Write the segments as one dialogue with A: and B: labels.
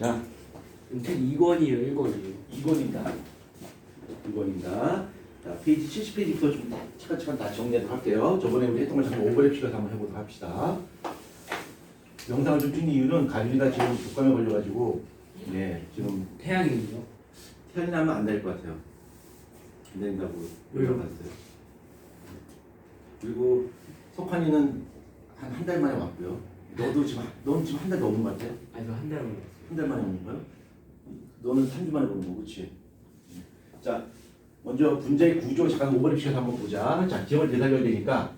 A: 자,
B: 책 2권이에요, 1권이에요.
A: 2권입니다. 2권입니다. 자, 페이지 70페이지부터 좀 차근차근 다 정리하도록 할게요. 저번에 우리 했던 걸 잠깐 오버랩 시켜서 한번 해보도록 합시다. 영상을 좀 찍는 이유는 가준이가 지금 독감에 걸려가지고 네, 지금
B: 태양이요?
A: 태양이 나면 안 될 것 같아요. 안 된다고
B: 왜요?
A: 연락왔어요. 그리고 석환이는 한 달 만에 왔고요. 너는 지금 한 달 넘은 것 같아?
B: 아니, 저 한 달만 했어요.
A: 한 달 만에 오는 거야? 너는 3주 만에 오는 거, 그렇지? 자, 먼저 분자의 구조 잠깐 오버랩 시켜서 한번 보자. 자, 기억을 되살려야 되니까.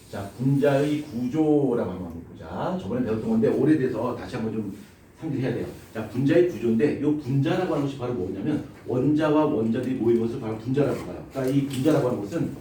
A: 자, 분자의 구조라고 한번 보자. 저번에 배웠던 건데 오래돼서 다시 한번 좀 상기해야 돼요. 자, 분자의 구조인데 이 분자라고 하는 것이 바로 뭐냐면 원자와 원자들이 모인 것을 바로 분자라고 봐요. 그러니까 이 분자라고 하는 것은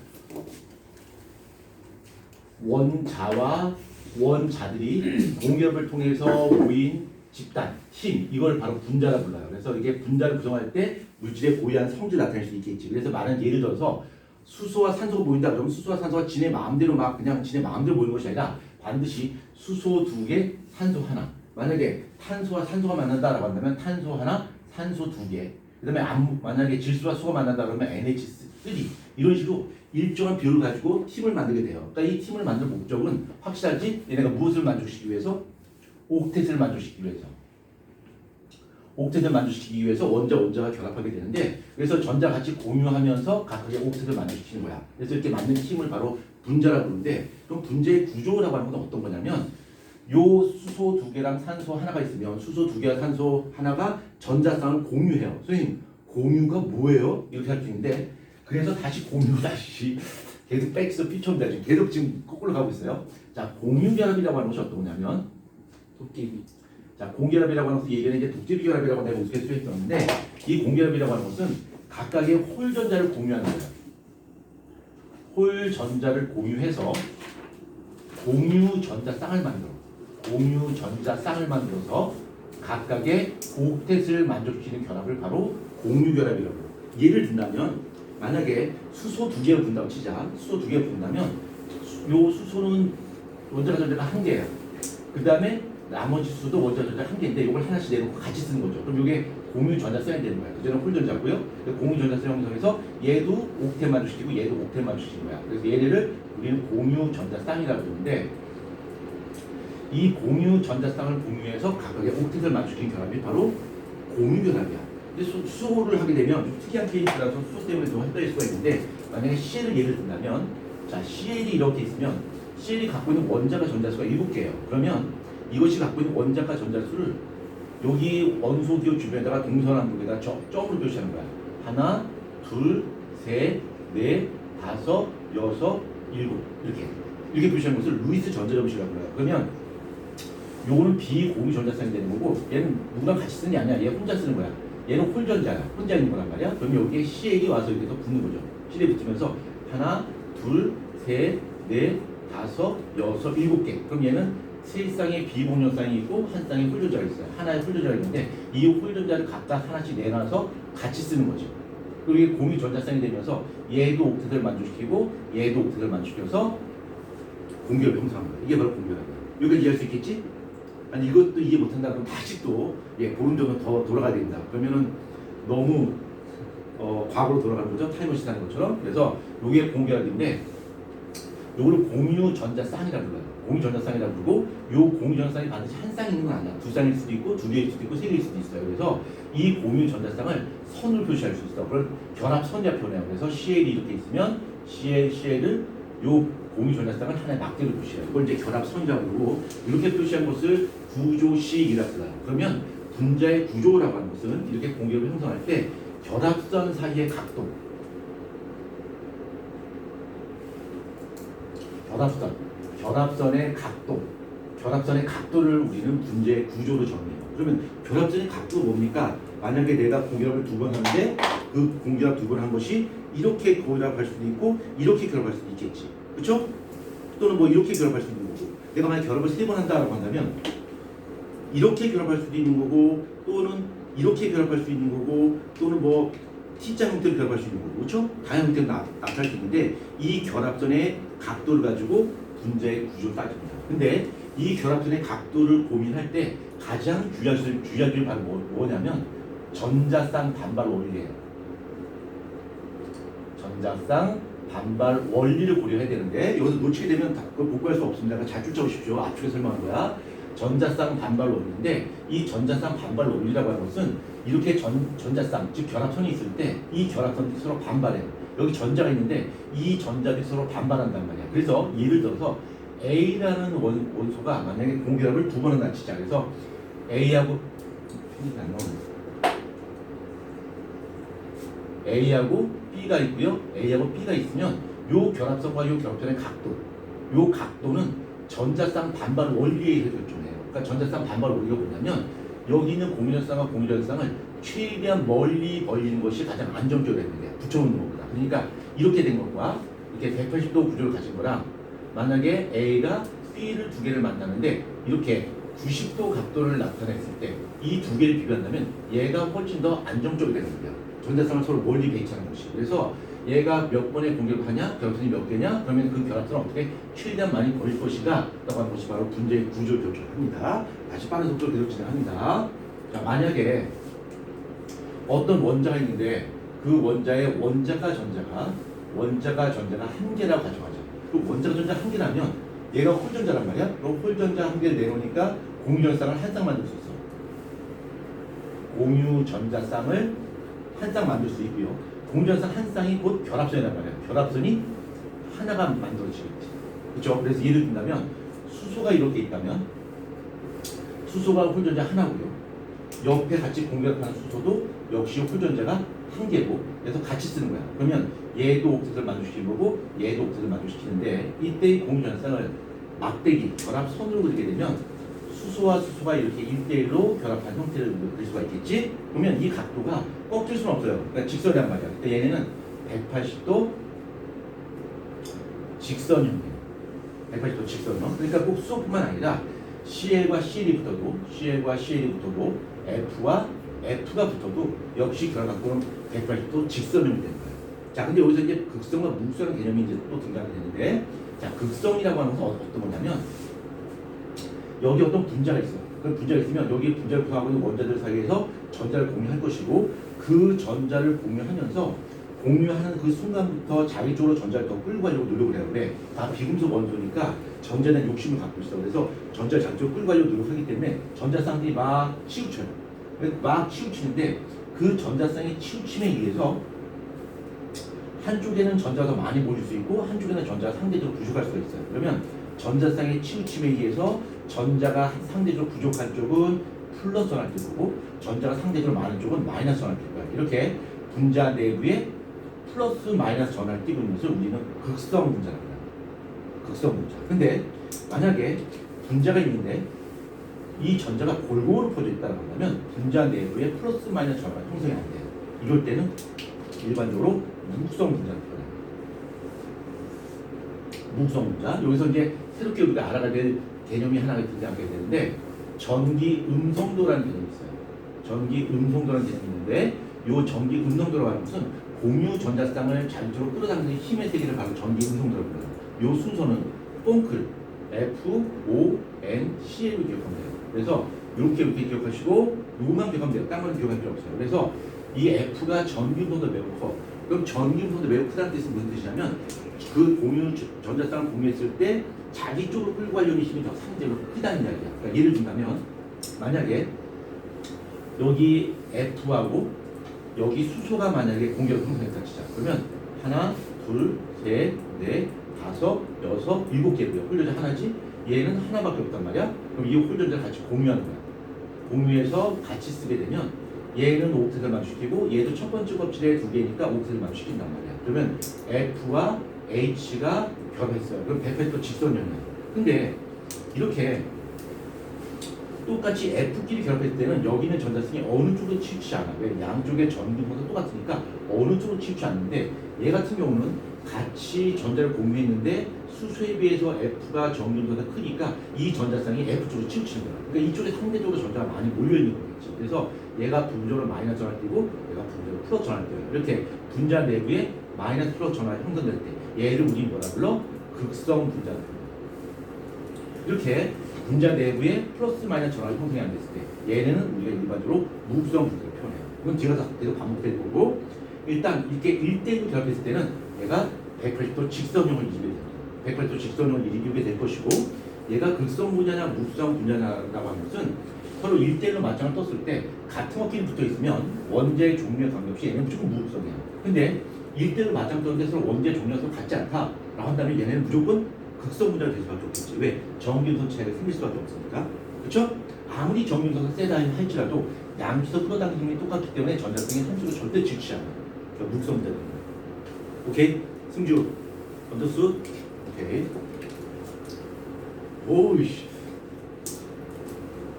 A: 원자와 원자들이 공격을 통해서 모인 집단, 팀, 이걸 바로 분자라 불러요. 그래서 이게 분자를 구성할 때 물질의 고유한 성질을 나타낼 수 있겠지. 그래서 말은 예를 들어서 수소와 산소가 모인다 그러면 수소와 산소가 지네 마음대로 막 그냥 지네 마음대로 모이는 것이 아니라 반드시 수소 2개, 산소 하나. 만약에 탄소와 산소가 만난다라고 한다면 탄소 하나, 산소 2개. 그다음에 만약에 질소와 수소가 만난다 그러면 NH3 이런 식으로 일정한 비율을 가지고 팀을 만들게 돼요. 그러니까 이 팀을 만들 목적은 확실하지? 얘네가 무엇을 만족시키기 위해서? 옥텟을 만족시키기 위해서. 옥텟을 만족시키기 위해서 원자가 결합하게 되는데 그래서 전자 같이 공유하면서 각각의 옥텟을 만족시키는 거야. 그래서 이렇게 만든 팀을 바로 분자라고 부르는데 그럼 분자의 구조라고 하는 건 어떤 거냐면 요 수소 2개랑 산소 하나가 있으면 수소 2개와 산소 하나가 전자쌍을 공유해요. 선생님 공유가 뭐예요? 이렇게 할 수 있는데 그래서 다시 공유 다시 계속 백스 피쳐입니다. 지금 계속 지금 거꾸로 가고 있어요. 자, 공유결합이라고 하는 것이 어떤 거냐면
B: 도깨비.
A: 자, 공결합이라고 하는 것은 예전에 이제 독재비 결합이라고 내가 우스갯소리 했었는데 이 공결합이라고 하는 것은 각각의 홀 전자를 공유하는 거예요. 홀 전자를 공유해서 공유 전자쌍을 만들어서 각각의 옥텟을 만족시키는 결합을 바로 공유결합이라고 해요. 예를 든다면 만약에 수소 2개를 분다고 치자. 수소 2개를 분다면 요 수소는 원자가 전자가 1개예요. 그 다음에 나머지 수도 원자 전자 1개인데 이걸 하나씩 내놓고 같이 쓰는 거죠. 그럼 이게 공유 전자쌍이 되는 거예요. 그전에 홀전자고요. 공유 전자쌍 형성해서 얘도 옥텟 만족시키고 얘도 옥텟 만족시키는 거야. 그래서 얘네를 우리는 공유 전자쌍이라고 부르는데 이 공유 전자쌍을 공유해서 각각의 옥텟을 만족시키는 결합이 바로 공유 결합이야. 근데 수소를 하게 되면 좀 특이한 케이스라서 수소 때문에 좀 헷갈릴 수가 있는데 만약에 CL을 예를 든다면 자, CL이 이렇게 있으면 CL이 갖고 있는 원자가 전자수가 7개예요. 그러면 이것이 갖고 있는 원자가 전자수를 여기 원소 기호 주변에다가 동서남북에다 점으로 표시하는 거야. 하나, 둘, 셋, 넷, 다섯, 여섯, 일곱 이렇게 표시하는 것을 루이스 전자점식이라고 해요. 그러면 요거는 비공유 전자쌍이 되는 거고 얘는 누구랑 같이 쓰는 게 아니야. 얘 혼자 쓰는 거야. 얘는 홀전자야. 혼자 있는 거란 말이야. 그럼 여기에 CL이 와서 여기서 붙는 거죠. CL이 붙으면서 하나, 둘, 셋, 넷, 다섯, 여섯, 7개. 그럼 얘는 세 쌍의 비공유쌍이 있고 한 쌍의 홀전자가 있어요. 하나의 홀전자가 있는데 이 홀전자를 각각 하나씩 내놔서 같이 쓰는 거죠. 그리고 이게 공유 전자쌍이 되면서 얘도 옥텟을 만족시키고 얘도 옥텟을 만족시켜서 공결을 형성하는 거예요. 이게 바로 공결이에요. 여기까지 이해할 수 있겠지? 아니 이것도 이해 못한다 그러면 다시 또 보름 정도 더 돌아가야 됩니다. 그러면은 너무 과거로 돌아가는 거죠. 타임머신 하는 것처럼. 그래서 이게 공결인데 요거를 공유 전자쌍이라고 불러요. 공유 전자쌍이라고 부르고 요 공유 전자쌍이 반드시 한 쌍 있는 건 아니야. 2쌍일 수도 있고 2개일 수도 있고 3개일 수도 있어요. 그래서 이 공유 전자쌍을 선으로 표시할 수 있어. 그걸 결합선이라 표현해요. 그래서 CL이 이렇게 있으면 CL을 요 공유 전자쌍을 하나의 막대로 표시해요. 이걸 이제 결합선이라고 부르고 이렇게 표시한 것을 구조식이라고 불러요. 그러면 분자의 구조라고 하는 것은 이렇게 공결을 형성할 때 결합선 사이의 각도 결합선의 각도를 우리는 분자의 구조로 정의해요. 그러면 결합선의 각도가 뭡니까? 만약에 내가 공결합을 2번 하는데 그 공결합 2번 한 것이 이렇게 결합할 수도 있고 이렇게 결합할 수도 있겠지. 그렇죠? 또는 뭐 이렇게 결합할 수도 있는 거고 내가 만약 결합을 3번 한다라고 한다면 이렇게 결합할 수도 있는 거고 또는 이렇게 결합할 수 있는 거고 또는 뭐 T자 형태로 결합할 수 있는 거고 그렇죠? 다양한 형태로 나타날 수 있는데 이 결합선의 각도를 가지고 분자의 구조를 따집니다. 근데 이 결합선의 각도를 고민할 때 가장 주의할 게 바로 뭐냐면 전자쌍 반발 원리예요. 전자쌍 반발 원리를 고려해야 되는데 여기서 놓치게 되면 그걸 복구할 수 없습니다. 잘 쫓아오십시오. 앞쪽에 설명한 거야. 전자쌍 반발 원리인데 이 전자쌍 반발 원리라고 하는 것은 이렇게 전자쌍 즉 결합선이 있을 때 이 결합선이 서로 반발해요. 여기 전자가 있는데 이 전자들이 서로 반발한단 말이야. 그래서 예를 들어서 A라는 원소가 만약에 공결합을 두 번은 갖추자. 그래서 A하고 A하고 B가 있고요. A하고 B가 있으면 요 결합선과 요 결합선의 요 각도는 전자쌍 반발 원리에 의해서 결정해요. 그러니까 전자쌍 반발 원리가 뭐냐면 여기 있는 공유전쌍과 공유전쌍을 최대한 멀리 벌리는 것이 가장 안정적이라는 게 붙여놓는 겁니다. 그러니까 이렇게 된 것과 이렇게 180도 구조를 가진 거랑 만약에 A가 B를 두 개를 만나는데 이렇게 90도 각도를 나타냈을 때 이 두 개를 비교한다면 얘가 훨씬 더 안정적이 되는 거예요. 전자쌍을 서로 멀리 배치하는 것이. 그래서 얘가 몇 번의 공격을 하냐? 결합선이 몇 개냐? 그러면 그 결합선을 어떻게 최대한 많이 벌릴 것이가 라고 하는 것이 바로 분자의 구조 결정을 합니다. 다시 빠른 속도로 계속 진행합니다. 자, 만약에 어떤 원자가 있는데 그 원자의 원자가 전자가 한 개라고 가정하자. 그 원자가 전자 한 개라면 얘가 홀전자란 말이야. 그럼 홀전자 한 개를 내놓으니까 공유전쌍을 한 쌍 만들 수 있어. 공유전자쌍을 한 쌍 만들 수 있고요. 공유전쌍 한 쌍이 곧 결합선이란 말이야. 결합선이 하나가 만들어지겠지. 그렇죠? 그래서 예를 든다면 수소가 이렇게 있다면 수소가 홀전자 하나고요. 옆에 같이 공결합하는 수소도 역시 홀전자가 한 개고 그래서 같이 쓰는 거야. 그러면 얘도 옥텟을 만족시키는 거고 얘도 옥텟을 만족시키는데 이때의 공유전쌍을 막대기 결합선으로 그리게 되면 수소와 수소가 이렇게 1대1로 결합한 형태를 그릴 수가 있겠지? 그러면 이 각도가 꺾일 수는 없어요. 그러니까 직선이란 말이야. 근데 얘네는 180도 직선형이에요. 180도 직선형. 그러니까 꼭 수소뿐만 아니라 CL과 CL이 붙어도 F와 F가 붙어도 역시 결합 각도는 180도 직선형이 되는 거예요. 자, 근데 여기서 이제 극성과 무극성이라는 개념이 이제 또 등장이 되는데, 자, 극성이라고 하는 것은 어떤 거냐면 여기 어떤 분자가 있어. 그 분자가 있으면 여기 분자를 구성하고 있는 원자들 사이에서 전자를 공유할 것이고 그 전자를 공유하면서 공유하는 그 순간부터 자기적으로 전자를 더 끌고 가려고 노력을 해요. 왜? 다 비금속 원소니까 전자는 욕심을 갖고 있어. 그래서 전자를 자기적으로 끌고 가려고 노력하기 때문에 전자쌍들이 막 치우쳐요. 막 치우치는데 그 전자쌍의 치우침에 의해서 한쪽에는 전자가 더 많이 몰릴 수 있고 한쪽에는 전자가 상대적으로 부족할 수가 있어요. 그러면 전자쌍의 치우침에 의해서 전자가 상대적으로 부족한 쪽은 플러스 전할 거고 전자가 상대적으로 많은 쪽은 마이너스 전할 거야. 이렇게 분자 내부에 플러스 마이너스 전할 띄고 있는 것을 우리는 극성 분자랍니다. 극성 분자. 근데 만약에 분자가 있는데 이 전자가 골고루 퍼져 있다고 한다면 분자 내부에 플러스 마이너스 전화가 형성이 안 돼요. 이럴 때는 일반적으로 무극성 분자를 표현해요. 무극성 분자. 여기서 이제 새롭게 우리가 알아가야 될 개념이 하나가 등장하게 되는데 전기 음성도라는 개념이 있어요. 전기 음성도라는 개념이 있는데 이 전기 음성도라고 하는 것은 공유 전자쌍을 자율적으로 끌어당기는 힘의 세계를 바로 전기 음성도라고 해요. 이 순서는 뽕클 F, O, N, C로 기억하면 돼요. 그래서 이렇게 기억하시고 요만 기억하면 돼요. 딴 거는 기억할 필요 없어요. 그래서 이 F가 전기 음성도 매우 커. 그럼 전기 음성도 매우 크다는 뜻은 무슨 뜻이냐면 그 공유 전자쌍을 공유했을 때 자기 쪽으로 끌고 가려는 힘이 더 상대적으로 크다는 이야기야. 그러니까 예를 든다면 만약에 여기 F하고 여기 수소가 만약에 공격을 형성했다 치자. 그러면 하나, 둘, 셋, 넷, 다섯, 여섯, 일곱 개고요. 홀전자 하나지? 얘는 하나밖에 없단 말이야. 그럼 이 홀전자를 같이 공유하는 거야. 공유해서 같이 쓰게 되면 얘는 옥텟을 만족시키고 얘도 첫 번째 껍질에 두 개니까 옥텟을 만족시킨단 말이야. 그러면 F와 H가 결합했어요. 그럼 180도 직선형이야. 근데 이렇게 똑같이 F끼리 결합했을 때는 여기는 전자쌍이 어느 쪽으로 치우치지 않아. 왜? 양쪽의 전기도가 똑같으니까 어느 쪽으로 치우치지 않는데 얘 같은 경우는 같이 전자를 공유했는데 수소에 비해서 F가 전기도가 크니까 이 전자쌍이 F 쪽으로 치우치는 거야. 그러니까 이쪽에 상대적으로 전자가 많이 몰려있는 거겠지. 그래서 얘가 분자로 마이너스 전할 때고 얘가 분자로 플러스 전할 때예요. 이렇게 분자 내부에 마이너스 플러스 전화가 형성될 때 얘를 우리 뭐라 불러? 극성 분자라 불러. 이렇게 분자 내부에 플러스 마이너스 전압이 형성이 안 됐을 때 얘네는 우리가 일반적으로 무구성 분자로 표현해요. 그건 제가 계속 반복될 거고 일단 이렇게 1대1로 결합했을 때는 얘가 180도 직선형을 이루게 됩니다. 180도 직선형을 이루게 될 것이고 얘가 극성 분자냐 무구성 분자냐라고 하는 것은 서로 1대1로 맞짱을 떴을 때 같은 어끼리 붙어 있으면 원자의 종류에 관계없이 얘는 무조건 무극성이야. 근데 1대1로 맞짱 떴는데 서로 원자의 종류가 서로 같지 않다라고 한다면 얘네는 무조건 극성 분자가 될 수밖에 없겠지. 왜? 정균선 차이가 생길 수밖에 없으니까. 그렇죠? 아무리 정균선이 세다 할지라도 양쪽에서 끌어당기는 힘이 똑같기 때문에 전자성이 한쪽으로 절대 지우치지 않아요. 그러니까 무극성 분자입니다. 오케이? 승주 언더스? 오케이. 오이씨.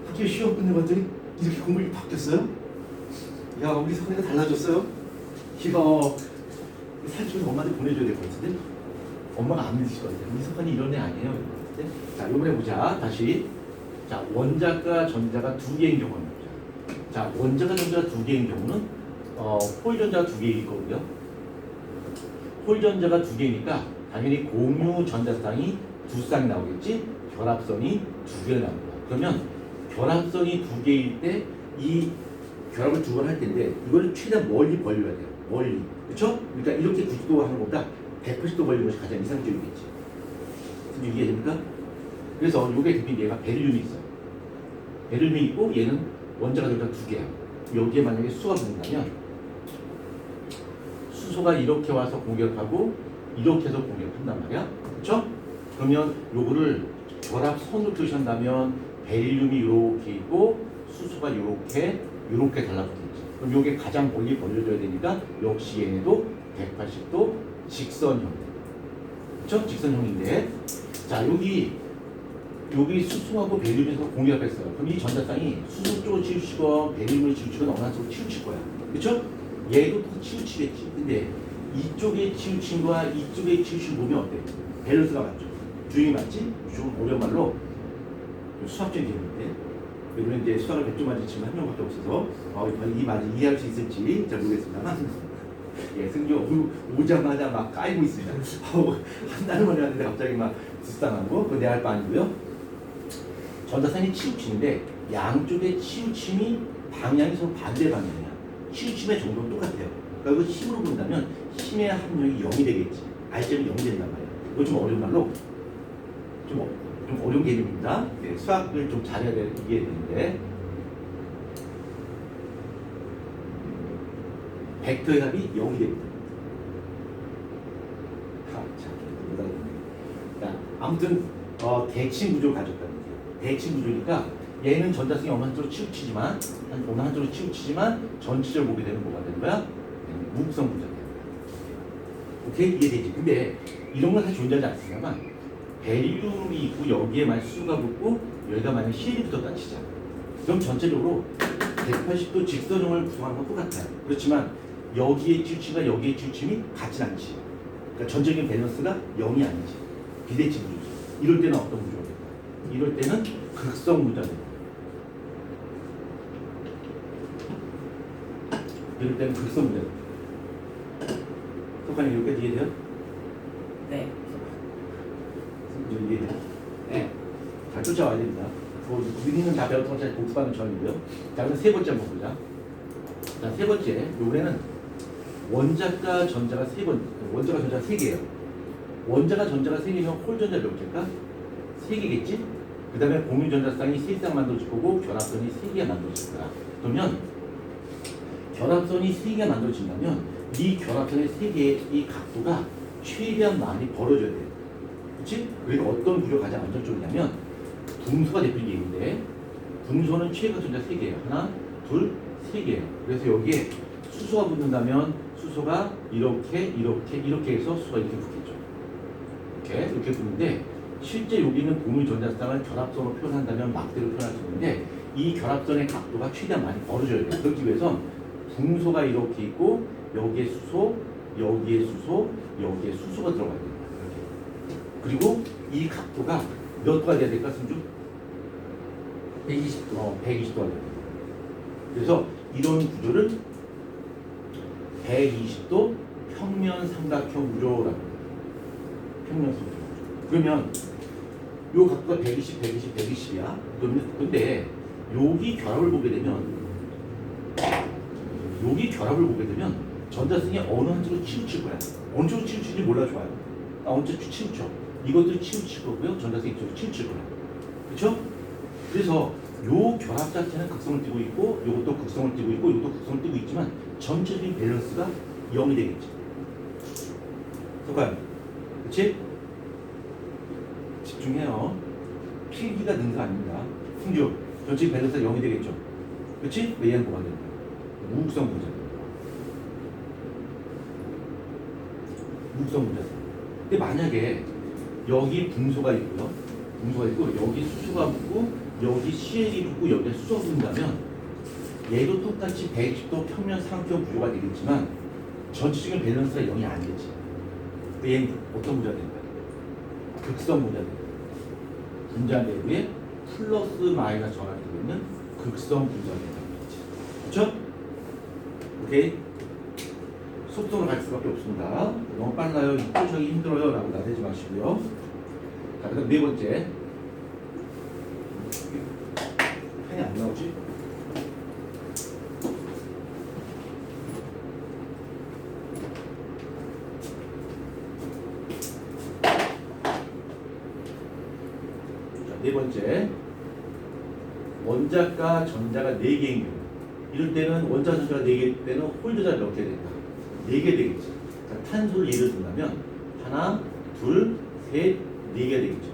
A: 학교 시험 끝내봤더니 이렇게 공부가 바뀌었어요? 야, 우리 성이가 달라졌어요? 이거 사진 좀 엄마한테 보내줘야 될 것 같은데? 엄마가 안 믿으실 것 같아요. 우리 석환이 이런 애 아니에요. 자, 이번에 보자. 다시. 자, 원자과 전자가 두 개인 경우는 자, 원자과 전자가 두 개인 경우는 홀전자가 두 개일 거고요. 홀전자가 두 개니까 당연히 공유 전자쌍이 두 쌍이 나오겠지. 결합선이 두 개가 나옵니다. 그러면 결합선이 두 개일 때 이 결합을 두 번 할 텐데 이걸 최대한 멀리 벌려야 돼요. 멀리. 그렇죠? 그러니까 이렇게 90도 하는 것보다 180도 벌리는 것이 가장 이상적이겠지. 이해됩니까? 그래서 요게 대표님 얘가 베릴륨이 있어요. 베릴륨이 있고 얘는 원자가 전자 두 개야. 여기에 만약에 수소가 붙는다면 수소가 이렇게 와서 공격하고 이렇게 해서 공격한단 말이야. 그렇죠? 그러면 요거를 결합선으로 표시한다면 베릴륨이 이렇게 있고 수소가 이렇게 달라붙겠지. 그럼 요게 가장 멀리 벌려줘야 되니까 역시 얘네도 180도 직선형. 그렇죠? 직선형인데 자 여기 수소하고 베릴륨에서 공격했어요. 그럼 이 전자쌍이 수소 쪽으로 치우치건 베릴륨을 치우치건 어느 한쪽으로 치우칠 거야. 그렇죠? 얘도 또 치우치겠지. 근데 이쪽에 치우친 거와 이쪽에 치우친 놈이 어때? 밸런스가 맞죠? 주행이 맞지? 좀 어려운 말로 수학적인 개념인데 왜냐면 이제 수학을 100점 맞은 친구 한 명밖에 없어서 이 말을 이해할 수 있을지 잘 모르겠습니다만 예, 승조 오자마자 막 까이고 있습니다. 한 달 만에 왔는데 갑자기 막 불쌍하고 그건 내 할 바 아니고요. 전자쌍이 치우치는데 양쪽의 치우침이 방향이 서로 반대 방향이야. 치우침의 정도는 똑같아요. 그러니까 이거 힘으로 본다면 힘의 합력이 0이 되겠지. R점이 0이 된단 말이야. 이거 좀 어려운 말로 좀 어려운 개념입니다. 네, 수학을 좀 잘해야 되는데 벡터의 합이 0이 됩니다. 아무튼 대칭 구조를 가졌다는 거예요. 대칭 구조니까 얘는 전자성이 어느 한쪽으로 치우치지만 전체적으로 보게 되면 뭐가 되는 거야? 무극성 분자가 되는 거야. 오케이? 이해되지? 근데 이런 건 사실 존재하지 않습니다만 베릴륨이 있고 여기에 만약 수소가 붙고 여기가 만약 힐이 붙었다 치자. 그럼 전체적으로 180도 직선형을 구성하는 건 똑같아요. 그렇지만 여기의 치우침과 여기의 치우침이 같진 않지. 그러니까 전적인 밸런스가 0이 아니지. 비대칭 구조지. 이럴 때는 어떤 구조가 될까? 이럴 때는 극성 분자가 됩니다. 이럴 때는 극성 분자가 됩니다. 석환이 여기까지 이해돼요?
B: 네.
A: 이해돼요? 네. 잘 쫓아와야 됩니다. 우리는 다 배웠던 것처럼 복습하는 전이고요. 자, 그럼 세 번째 한번 보자. 자, 세 번째. 요번에는 원자과 전자가 원자가 전자가 3개예요. 원자가 전자가 3개면 홀전자 몇 개일까? 3개겠지? 그 다음에 공유전자쌍이 3쌍 만들어질 거고 결합선이 3개가 만들어질 거야. 그러면 결합선이 3개가 만들어진다면 이 결합선의 3개의 이 각도가 최대한 많이 벌어져야 돼요. 그렇지? 그리고 어떤 구조가 가장 안정적이냐면 분소가 대표적인 얘기인데 분소는 최고 전자 3개예요. 하나, 둘, 3개예요. 그래서 여기에 수소가 붙는다면 수소가 이렇게 해서 수소가 이렇게 붙겠죠. 이렇게 붙는데 실제 여기는 공유전자쌍을 결합선으로 표현한다면 막대로 표현할 수 있는데 이 결합선의 각도가 최대한 많이 벌어져야 돼요. 그렇기 위해선 분소가 이렇게 있고 여기에 수소, 여기에 수소, 여기에 수소가 들어가야 돼요. 이렇게. 그리고 이 각도가 몇 도가 돼야 될까, 승주?
B: 120도.
A: 120도가 돼야 돼요. 그래서 이런 구조를 120도 평면 삼각형 구조라고 합니다. 평면 삼각형 구조. 그러면 요 각도가 120, 120, 120이야. 근데 여기 결합을 보게 되면 전자성이 어느 한쪽으로 치우칠 거야. 어느 쪽으로 치우칠지 몰라 좋아요. 어느 쪽으로 치우쳐. 이것들이 치우칠 거고요. 전자성이 이쪽으로 치우칠 거야. 그렇죠? 그래서 요 결합 자체는 극성을 띠고 있고 요것도 극성을 띠고 있고 요것도 극성을 띠고 있지만 전체적인 밸런스가 0이 되겠지. 잠깐. 그렇지? 집중해요. 필기가 능사 아닙니다. 승주, 전체 밸런스가 0이 되겠죠. 그렇지? 얘는 뭐가 된다? 무극성 분자. 무극성 분자. 근데 만약에 여기 분소가 있고요. 여기 수소가 붙고 여기 CL이 붙고 여기에 수소가 붙는다면 얘도 똑같이 110도 평면 상표 구조가 되겠지만 전체적인 밸런스가 0이 아니겠지. 근데 얘는 어떤 분자가 된다? 극성 분자가 된다. 분자 내부에 플러스 마이너스 전환이 되고 있는 극성 분자가 된다는 거지. 그렇죠? 오케이? 속도로 갈 수밖에 없습니다. 너무 빨라요. 이 표정이 힘들어요. 라고 나대지 마시고요. 자, 그다음 네 번째. 펜이 안 나오지? 자, 네 번째. 원자과 전자가 4개인 경우. 이럴 때는 원자 전자가 4개 때는 홀조자를 넣게 된다. 4개 되겠지. 자, 탄소를 예를 든다면 하나, 둘, 셋, 4개가 되겠죠.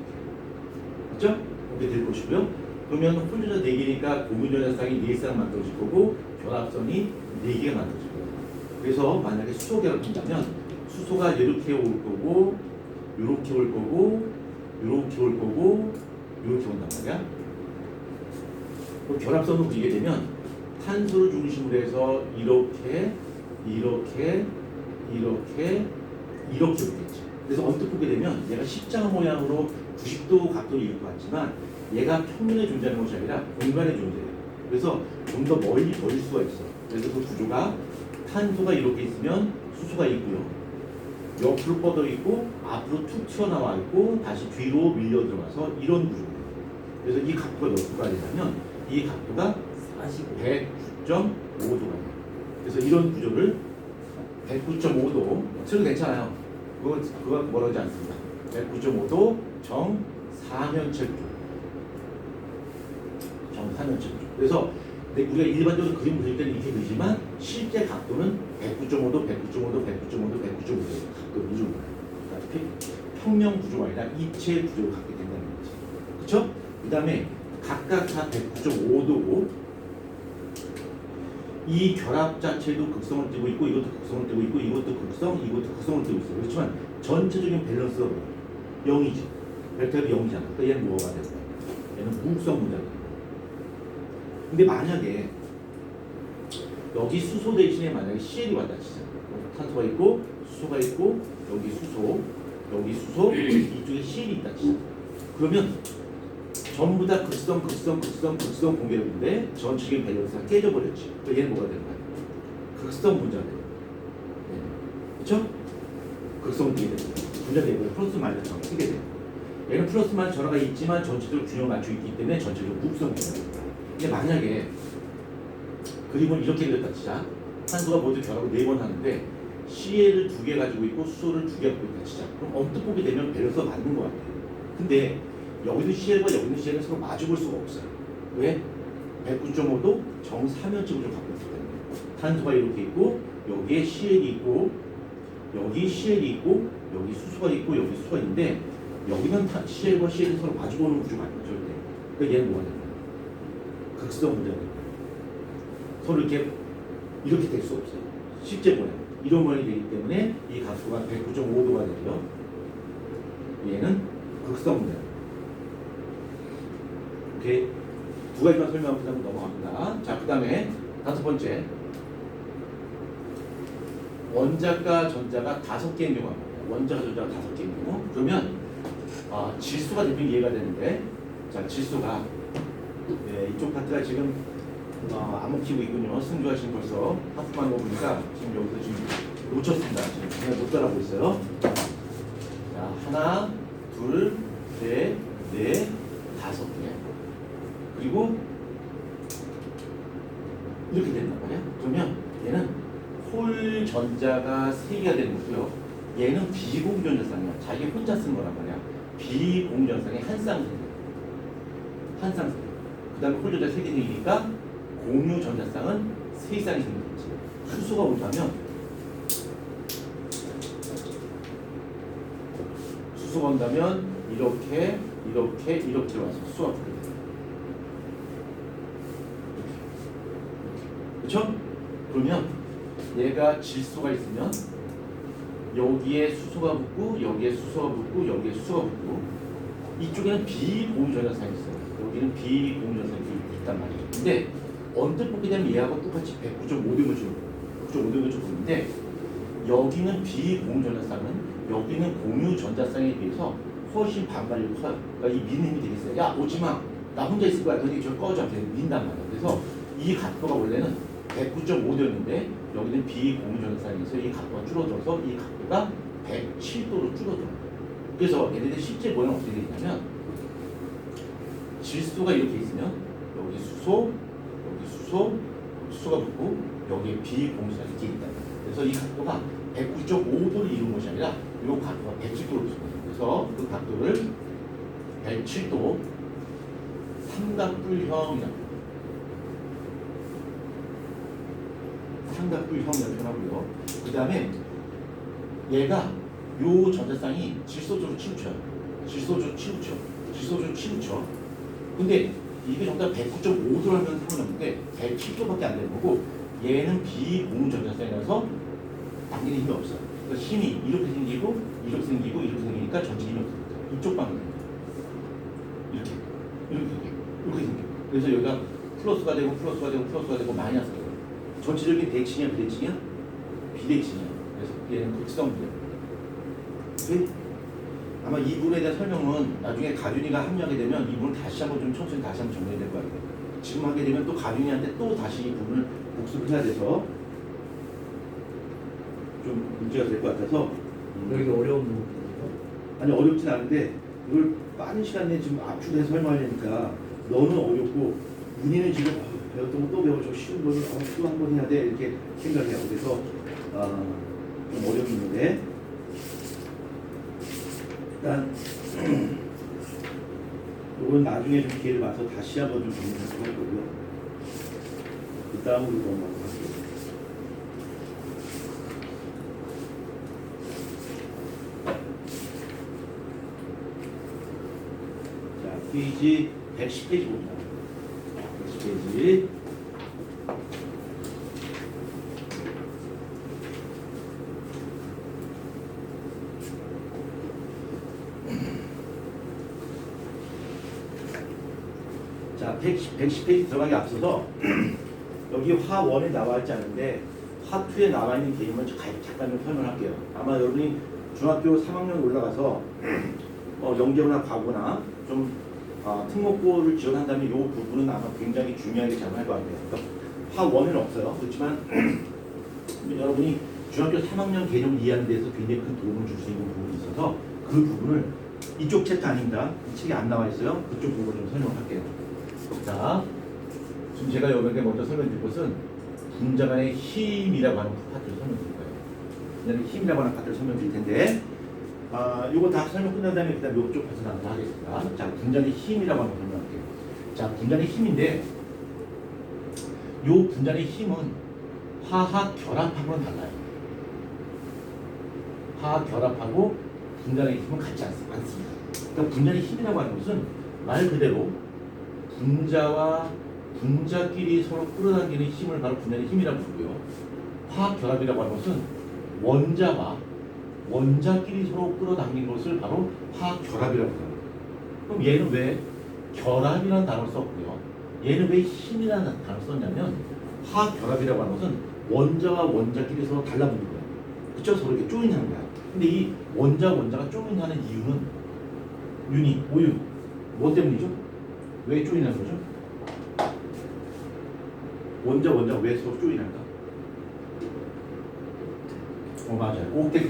A: 그렇죠? 이렇게 될 것이고요. 그러면 홀조자 4개니까 고무전자쌍이 4쌍 만들어질 거고 결합선이 4개가 만들어질 거예요. 그래서 만약에 수소 결합한다면 수소가 이렇게 올 거고 이렇게 올 거고 이렇게 올 거고 이렇게 온단 말이야. 그 결합선을 그리게 되면 탄소를 중심으로 해서 이렇게 오겠지. 그래서 언뜻 보게 되면 얘가 십자가 모양으로 90도 각도를 이룰 것 같지만 얘가 평면에 존재하는 것이 아니라 공간에 존재해요. 그래서 좀 더 멀리 버릴 수가 있어. 그래서 그 구조가 탄소가 이렇게 있으면 수소가 있고요. 옆으로 뻗어 있고 앞으로 툭 튀어나와 있고 다시 뒤로 밀려 들어가서 이런 구조예요. 그래서 이 각도가 몇 도가 되냐면 이 각도가 109.5도가 돼요. 그래서 이런 구조를 109.5도 틀도 괜찮아요. 그거 뭐라지 않습니다. 109.5도 정사면체조. 그래서 우리가 일반적으로 그림 그릴 때는 이렇게 그리지만 실제 각도는 109.5도, 109.5도, 109.5도, 109.5도 각도를 이루는 거예요. 평면 구조가 아니라 입체 구조를 갖게 된다는 거지. 그렇죠? 그 다음에 각각 다 109.5도고 이 결합 자체도 극성을 띠고 있고 이것도 극성을 띠고 있고 이것도 극성을 띠고 있어요. 그렇지만 전체적인 밸런스가 뭐야? 0이지. 벡터가 0이잖아. 그러니까 얘는 뭐가 되는 거야? 얘는 무극성 분자다. 근데 만약에 여기 수소 대신에 만약에 CL이 왔다 치자. 탄소가 있고 수소가 있고 여기 수소 이쪽에 CL이 있다 치자. 그러면 전부 다 극성 공개력인데 전체적인 밸런스가 깨져버렸지. 그러니까 얘는 뭐가 되는 거야? 극성 분자가 되는 거야. 그렇죠? 극성은 되게 되는 거야. 분자 내부에 플러스 마이너스 전화가 쓰게 돼요. 얘는 플러스 마이너스 전화가 있지만 전체적으로 균형을 맞추고 있기 때문에 전체적으로 무극성 분자가 됩니다. 근데 만약에 그림을 이렇게 그렸다 치자. 탄소가 모두 결합을 4번 하는데 CL을 2개 가지고 있고 수소를 2개 갖고 있다 치자. 그럼 언뜻 보게 되면 밸런스가 맞는 것 같아요. 근데 여기도 CL과 여기도 CL은 서로 마주볼 수가 없어요. 왜? 109.5도 정사면적으로 갖고 있기 때문에 탄소가 이렇게 있고 여기에 CL이 있고 여기 CL이 있고 여기 수소가 있고 여기 수소가 있는데 여기는 CL과 CL이 서로 마주보는 구조가 아니에요. 절대. 그러니까 얘는 뭐가 되나요? 극성 분자가 됩니다. 서로 이렇게 될 수 없어요. 실제 모양. 이런 모양이 되기 때문에 이 각도가 109.5도가 되고요. 얘는 극성 분자입니다. 오케이. 두 가지만 설명하고 그다음 넘어갑니다. 자, 그 다음에 5번째. 원자과 전자가 5개인 경우가 뭐예요? 원자과 전자가 5개인 경우. 그러면 질소가 대표적인 이해가 되는데, 자, 질소가 이쪽 파트가 지금 안 먹히고 있군요. 승주가 지금 벌써 하프만 먹으니까 지금 여기서 지금 놓쳤습니다. 지금 그냥 못 따라하고 있어요. 자, 하나, 둘, 셋, 네, 5개. 그리고 이렇게 된단 말이야. 그러면 얘는 홀 전자가 3개가 되는 거고요. 얘는 비공전자쌍이야. 자기 혼자 쓴 거란 말이야. 비공전자쌍이 한 쌍. 한 쌍. 그 다음에 홀 전자 3개 생기니까 공유 전자쌍은 3쌍이 생기겠지. 수소가 온다면 수소가 온다면 이렇게 와서 수소가 풀려. 그렇죠? 그러면 얘가 질소가 있으면 여기에 수소가 붙고 여기에 수소가 붙고 여기에 수소가 붙고 이쪽에는 비공유전자쌍이 있어요. 여기는 비공유전자쌍이 있단 말이에요. 근데 언뜻 보게 되면 얘하고 똑같이 109.5등급줄 보이는데 여기는 비공유전자쌍은 여기는 공유전자쌍에 비해서 훨씬 반발력이 커요. 그러니까 이 미는 힘이 되겠어요. 야 오지마, 나 혼자 있을 거야. 그러니 저 꺼져. 민단 말이야. 그래서 이 각도가 원래는 109.5도였는데 여기는 비공유전자쌍에서 이 각도가 줄어들어서 이 각도가 107도로 줄어들어요. 그래서 얘네들 실제 모양은 어떻게 되냐면 질소가 이렇게 있으면 여기 수소, 수소가 붙고 여기에 비공유전자쌍이 이렇게 있다. 그래서 이 각도가 109.5도를 이룬 것이 아니라 이 각도가 107도로 있습니다. 그래서 그 각도를 107도 삼각뿔형이라고 표현하고요. 그 다음에 얘가 요 전자쌍이 질소주로 치우쳐요. 질소주로 치우쳐. 근데 이게 정답 109.5도라는 상관없는데 107도밖에 안 되는 거고 얘는 비공유 전자쌍이라서 당기는 힘이 없어요. 그래서 힘이 이렇게 생기고 이렇게 생기니까 전체 힘이 없습니다. 이쪽 방향 이렇게 생겨. 그래서 여기가 플러스가 되고 마이너스가 되고 전체적인 대칭이야 비대칭이야? 비대칭이야. 그래서 얘는 극성비례. 아마 이 부분에 대한 설명은 나중에 가준이가 합류하게 되면 이 부분을 다시 한번 천천히 정리해야 될 것 같아요. 지금 하게 되면 또 가준이한테 또 다시 이 부분을 복습을 해야 돼서 좀 문제가 될 것 같아서
B: 여기가 어려운 부분이죠.
A: 아니 어렵진 않은데 이걸 빠른 시간 내에 지금 압축해서 설명하려니까 너는 어렵고 문희는 지금 배웠던 거 또 배워줘 쉬운 거를 또 한 번 해야 돼 이렇게 생각해요. 그래서 좀 어려움이 있는데 일단 이건 나중에 좀 기회를 봐서 다시 한번 좀 정리할 거고요. 그 다음으로 넘어갈게요. 자, 페이지 110페이지 봅니다. 110페이지. 자, 110페이지 들어가기 앞서서 여기 화1에 나와 있지 않은데 화2에 나와 있는 개념을 잠깐 좀 설명할게요. 아마 여러분이 중학교 3학년 올라가서 영재거나 과거나 좀 특목고를 지원한다면 이 부분은 아마 굉장히 중요하게 작용할 것 같아요. 그러니까 화1에는 없어요. 그렇지만 여러분이 중학교 3학년 개념을 이해하는 데서 굉장히 큰 도움을 줄 수 있는 부분이 있어서 그 부분을 이쪽 챕터 아닙니다. 이 책에 안 나와 있어요. 그쪽 부분을 좀 설명할게요. 자, 지금 제가 여러분께 먼저 설명드릴 것은 분자 간의 힘이라고 하는 파트를 설명드릴 거예요. 분자 힘이라고 하는 파트를 설명드릴 텐데 요거 다 설명 끝난 다음에 그다음 요쪽 파트 나눠 하겠습니다. 자, 분자의 힘이라고 하는 걸 설명할게요. 자, 분자의 힘인데 요 분자의 힘은 화학 결합하고는 달라요. 화학 결합하고 분자의 힘은 같지 않습니다. 그러니까 분자의 힘이라고 하는 것은 말 그대로 분자와 분자끼리 서로 끌어당기는 힘을 바로 분자의 힘이라고 부르고요. 화학 결합이라고 하는 것은 원자와 원자끼리 서로 끌어당기는 것을 바로 화학 결합이라고 해요. 그럼 얘는 왜 결합이라는 단어를 썼고요. 얘는 왜 힘이라는 단어를 썼냐면 화학 결합이라고 하는 것은 원자와 원자끼리 서로 달라붙는 거예요. 그쵸? 서로 이렇게 조인하는 거야. 근데 이 원자가 조인하는 이유는 오유 뭐 때문이죠? 왜 조인하는 거죠? 원자가 왜 서로 조인할까? 맞아요. 옥대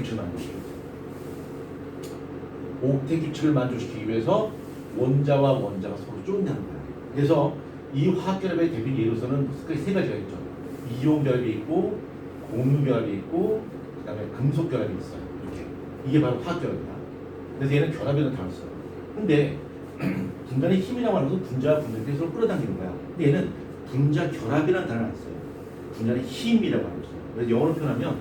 A: 규칙을 만족시키기 위해서 원자와 원자가 서로 쫓는다는 거야. 그래서 이 화학결합의 대표 예로서는 크게 세 가지가 있죠. 이온결합이 있고 공유결합이 있고 그다음에 금속결합이 있어요. 이렇게 이게 바로 화학결합이야. 그래서 얘는 결합이라는 단어를 써요. 근데 분자의 힘이라고 하는 것은 분자와 분자끼리 서로 끌어당기는 거야. 근데 얘는 분자 결합이라는 단어를 안 써요. 분자의 힘이라고 하는 거죠. 그래서 영어로 표현하면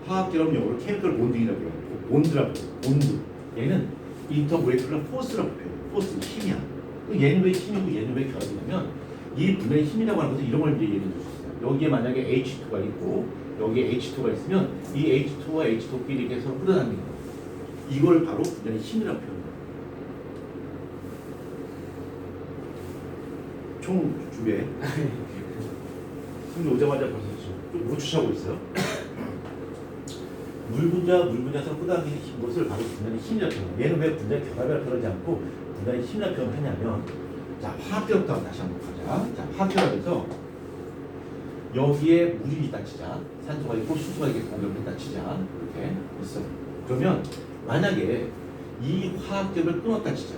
A: 화학결합은 영어로 케미컬 본딩이라고 해요. 본드라고 해요. 본드. 얘는 인터모레큘러 포스라고 표현해요. 포스, 힘이야. 얘는 왜 힘이고 얘는 왜 결합이냐면 이 분자의 힘이라고 하는 것은 이런 걸 이제 예를 들 수 있어요. 여기에 만약에 H2가 있고 여기에 H2가 있으면 이 H2와 H2끼리 이렇게 서로 끌어당기는 거예요. 이걸 바로 분자의 힘이라고 표현해요. 총 준비해. 근데 오자마자 벌써 좀 못 있어요. 물 분자 서로 끌어당기는 것을 바로 분자의 힘이라고 표현해요. 얘는 왜 분자의 결합이라고 표현하지 않고 분자의 힘이라고 표현을 하냐면 자, 화학결합부터 다시 한번 가자. 자, 화학결합에서 여기에 물이 있다 치자. 산소가 있고 수소가 이렇게 공격을 했다 치자. 이렇게 있어요. 그러면 만약에 이 화학결합을 끊었다 치자.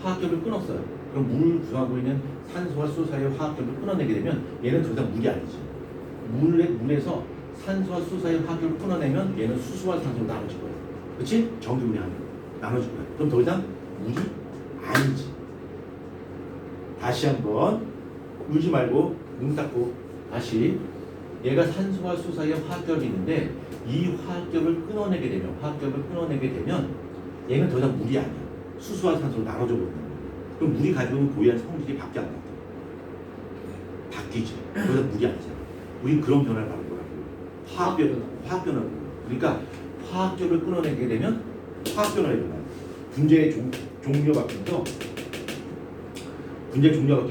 A: 화학결합을 끊었어요. 그럼 물을 구성하고 있는 산소와 수소 사이의 화학결합을 끊어내게 되면 얘는 더 이상 물이 아니지. 물에서 산소와 수소 사이의 화학결합을 끊어내면 얘는 수소와 산소로 나눠질 거예요. 그렇지? 정기분이 하면 나눠질 거예요. 그럼 더 이상 물이 아니지. 다시 한번 울지 말고 눈 닫고 다시 얘가 산소와 수소 사이에 화학결합이 있는데 이 화학결합을 끊어내게 되면 얘는 더 이상 물이 아니야. 수소와 산소로 나눠져 버린다. 그럼 물이 가지고 있는 고유한 성질이 바뀌어 안 바뀌어? 바뀌지. 더 이상 물이 아니잖아. 우린 그런 변화를 받는 거라고. 화학변화. 그러니까 화학결합을 끊어내게 되면 화학변화가 일어나요. 분자의 종류가 바뀌면서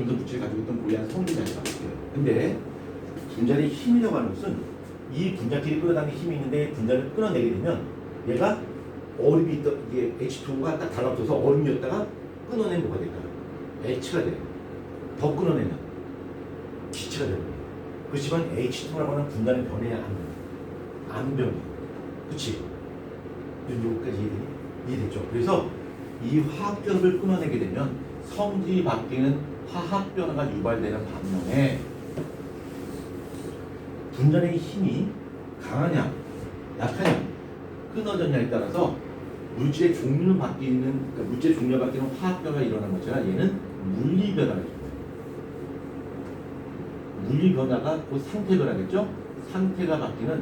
A: 물질이 가지고 있던 고유한 성질 자체가 바뀌어요. 근데 분자의 힘이라고 하는 것은 이 분자끼리 끌어당기는 힘이 있는데 분자를 끊어내게 되면 얘가 얼음이 있던 이게 H2가 딱 달라붙어서 얼음이었다가 끊어내면 뭐가 될까요? H가 돼요. 더 끊어내면 기체가 되는 거예요. 그렇지만 H2라고 하는 분자는 변해야 안 변해. 그렇지? 여기까지 이해됐죠? 그래서 이 화학결합을 끊어내게 되면 성질이 바뀌는 화학 변화가 유발되는 반면에 분자의 힘이 강하냐 약하냐 끊어졌냐에 따라서 물질의 종류는 바뀌는 그러니까 물질의 종류가 바뀌는 화학 변화가 일어나는 것처럼 얘는 물리 변화가 있어요. 물리 변화가 곧 상태 변화겠죠? 상태가 바뀌는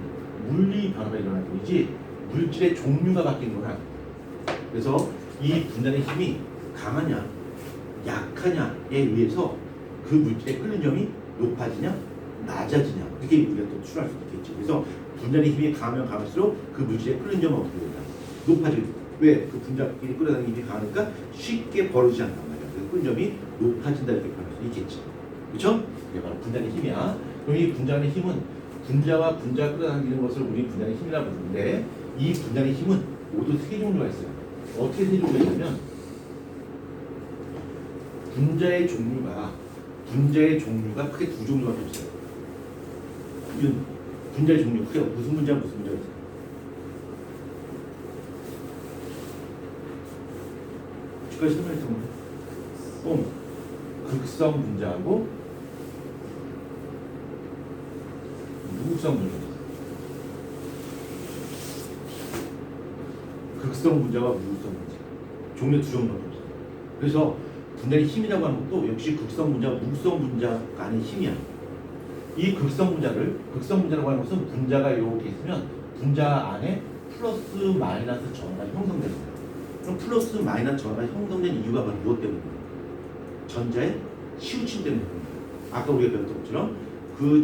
A: 물리 변화가 일어나는 것이지 물질의 종류가 바뀌는 건 아니에요. 그래서 이 분자의 힘이 강하냐 약하냐에 의해서 그 물질의 끓는 점이 높아지냐 낮아지냐 이렇게 우리가 또 추론할 수 있겠죠. 그래서 분자의 힘이 강하면 강할수록 그 물질의 끓는 점은 어떻게 된다? 높아지는. 왜? 그 분자끼리 끌어당기는 힘이 강하니까 쉽게 벌어지지 않단 말이야. 그래서 끓는 점이 높아진다 이렇게 표현할 수 있겠지. 그렇죠? 이게 바로 분자의 힘이야. 그럼 이 분자의 힘은 분자와 분자 끌어당기는 것을 우리 분자의 힘이라고 부르는데 이 분자의 힘은 모두 세 종류가 있어요. 어떻게 세 종류가 있냐면 분자의 종류가 크게 두 종류밖에 없어요. 분자의 종류 크게 무슨 분자가 있어요? 지금까지 설명했던 거. 극성 분자하고 무극성 분자. 극성 분자와 무극성 분자. 종류 두 종류밖에 없어요. 그래서 분자의 힘이라고 하는 것도 역시 극성 분자, 무극성 분자가 아닌 힘이야. 이 극성 분자라고 하는 것은 분자가 이렇게 있으면 분자 안에 플러스 마이너스 전하가 형성되는 거예요. 그럼 플러스 마이너스 전하가 형성된 이유가 바로 무엇 때문입니까? 전자의 치우침 때문입니다. 아까 우리가 배웠던 것처럼 그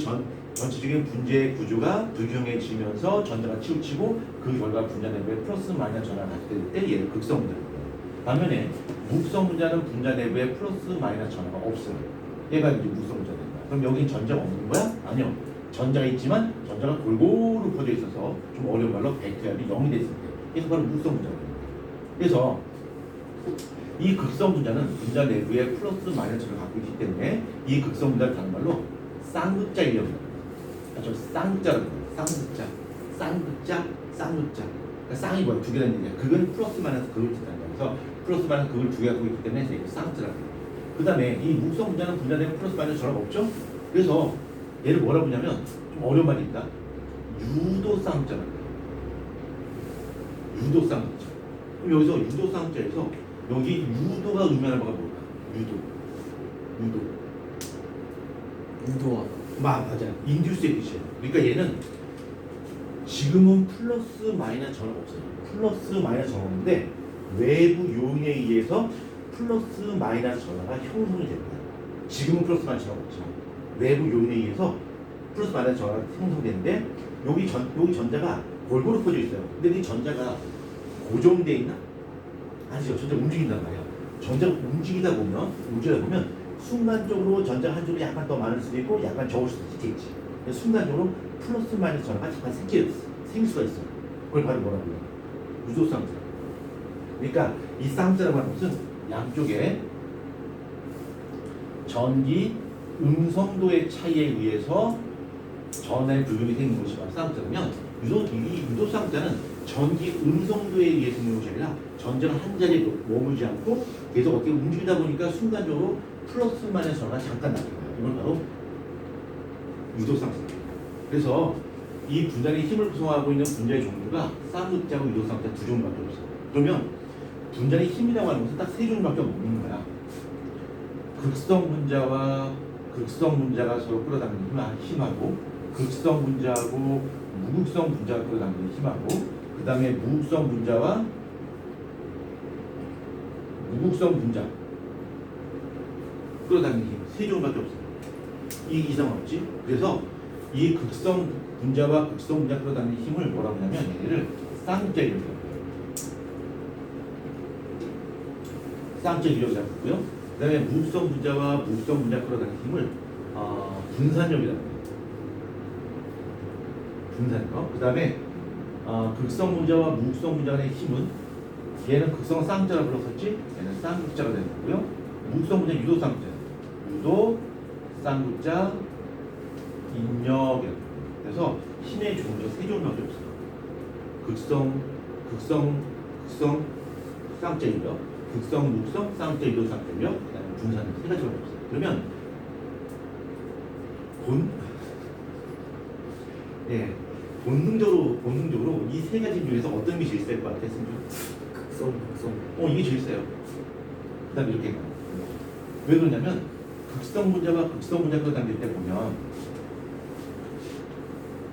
A: 전체적인 분자의 구조가 불균형해지면서 전자가 치우치고 그 결과 분자 내부에 플러스 마이너스 전하가 발생될 때 얘를 극성 분자라고 해요. 반면에 무극성 분자는 분자 내부에 플러스 마이너스 전하가 없어요. 얘가 이제 무극성 분자가 된다. 그럼 여긴 전자가 없는 거야? 아니요. 전자가 있지만 전자가 골고루 퍼져 있어서 좀 어려운 말로 벡터압이 0이 됐을 때 이게 바로 무극성 분자가 됩니다. 그래서 이 극성 분자는 분자 내부에 플러스 마이너스를 갖고 있기 때문에 이 극성 분자를 다른 말로 쌍극자이라고 합니다. 아주 쌍극자라고 해요. 쌍극자. 그러니까 쌍이 뭐야? 두 개라는 얘기야. 그건 플러스 마이너스 그걸 뜻한다. 그래서 플러스 마이너스 그걸 두 개 갖고 있기 때문에 이게 쌍자라고. 그 다음에 이 무극성 분자는 분자되면 플러스 마이너스 전압 없죠? 그래서 얘를 뭐라고 하냐면 좀 어려운 말이 있다. 유도쌍자라고 해요. 유도쌍자. 그럼 여기서 유도쌍자에서 여기 유도가 의미하는 바가 뭘까? 유도.
B: 유도화.
A: 맞아. 인듀스의 뜻이에요. 그러니까 얘는 지금은 플러스 마이너스 전압 없어요. 플러스 마이너스 전압 없는데 외부 요인에 의해서 플러스 마이너스 전압가 형성이 됩니다. 지금은 플러스 마이너스 전압 없지만 외부 요인에 의해서 플러스 마이너스 전압가 형성되는데 여기 전자가 골고루 퍼져 있어요. 근데 이 전자가 고정돼 있나? 아니죠. 전자가 움직인단 말이야. 전자가 움직이다 보면 순간적으로 전자가 한쪽으로 약간 더 많을 수도 있고 약간 적을 수도 있겠지. 순간적으로 플러스 마이너스 전화가 잠깐 생길 수가 있어. 그걸 바로 뭐라고 해요? 유도쌍자. 그러니까 이 쌍자라고 하는 것은 양쪽에 전기 음성도의 차이에 의해서 전의 불균이 생기는 것이 바로 쌍자라면 이 유도쌍자는 전기 음성도에 의해서 생기는 것이 아니라 전자가 한 자리에 머물지 않고 계속 어떻게 움직이다 보니까 순간적으로 플러스 마이너스 전화가 잠깐 나타나요. 이걸 바로 유도쌍자. 그래서 이 분자의 힘을 구성하고 있는 분자의 종류가 쌍극자하고 유도쌍자 두 종류밖에 없어요. 그러면 분자의 힘이라고 하는 것은 딱 세 종류밖에 없는 거야. 극성 분자와 극성 분자가 서로 끌어당기는 힘하고, 극성 분자하고 무극성 분자가 끌어당기는 힘하고, 그 다음에 무극성 분자와 무극성 분자 끌어당기는 힘 세 종류밖에 없어요. 이 이상 없지. 그래서 이 극성 분자와 극성 분자 끌어당기는 힘을 뭐라고 하냐면 얘를 쌍극자이라고 해요. 쌍극자이라고 하고요. 그 다음에 무극성 분자와 무극성 분자 끌어당기는 힘을 분산력이라고 해요. 분산력. 그 다음에 극성 분자와 무극성 분자 간의 힘은 얘는 극성 쌍극자라고 불렀었지. 얘는 쌍극자가 되는 거고요. 무극성 분자 유도 쌍극자. 유도 쌍극자 인력이라고. 그래서 힘의 종류가 세 종류밖에 없어요. 극성 쌍극자 인력, 극성 무극성 쌍극자 유도 쌍극자 인력, 그다음에 분산 세 가지밖에 없어요. 그러면 본능적으로 이 세 가지 중에서 어떤 게 제일 셀 것 같아?
B: 극성.
A: 이게 제일 세요. 그다음에 이렇게 가요. 왜 그러냐면 극성 분자와 극성 분자 끌어당길 때 보면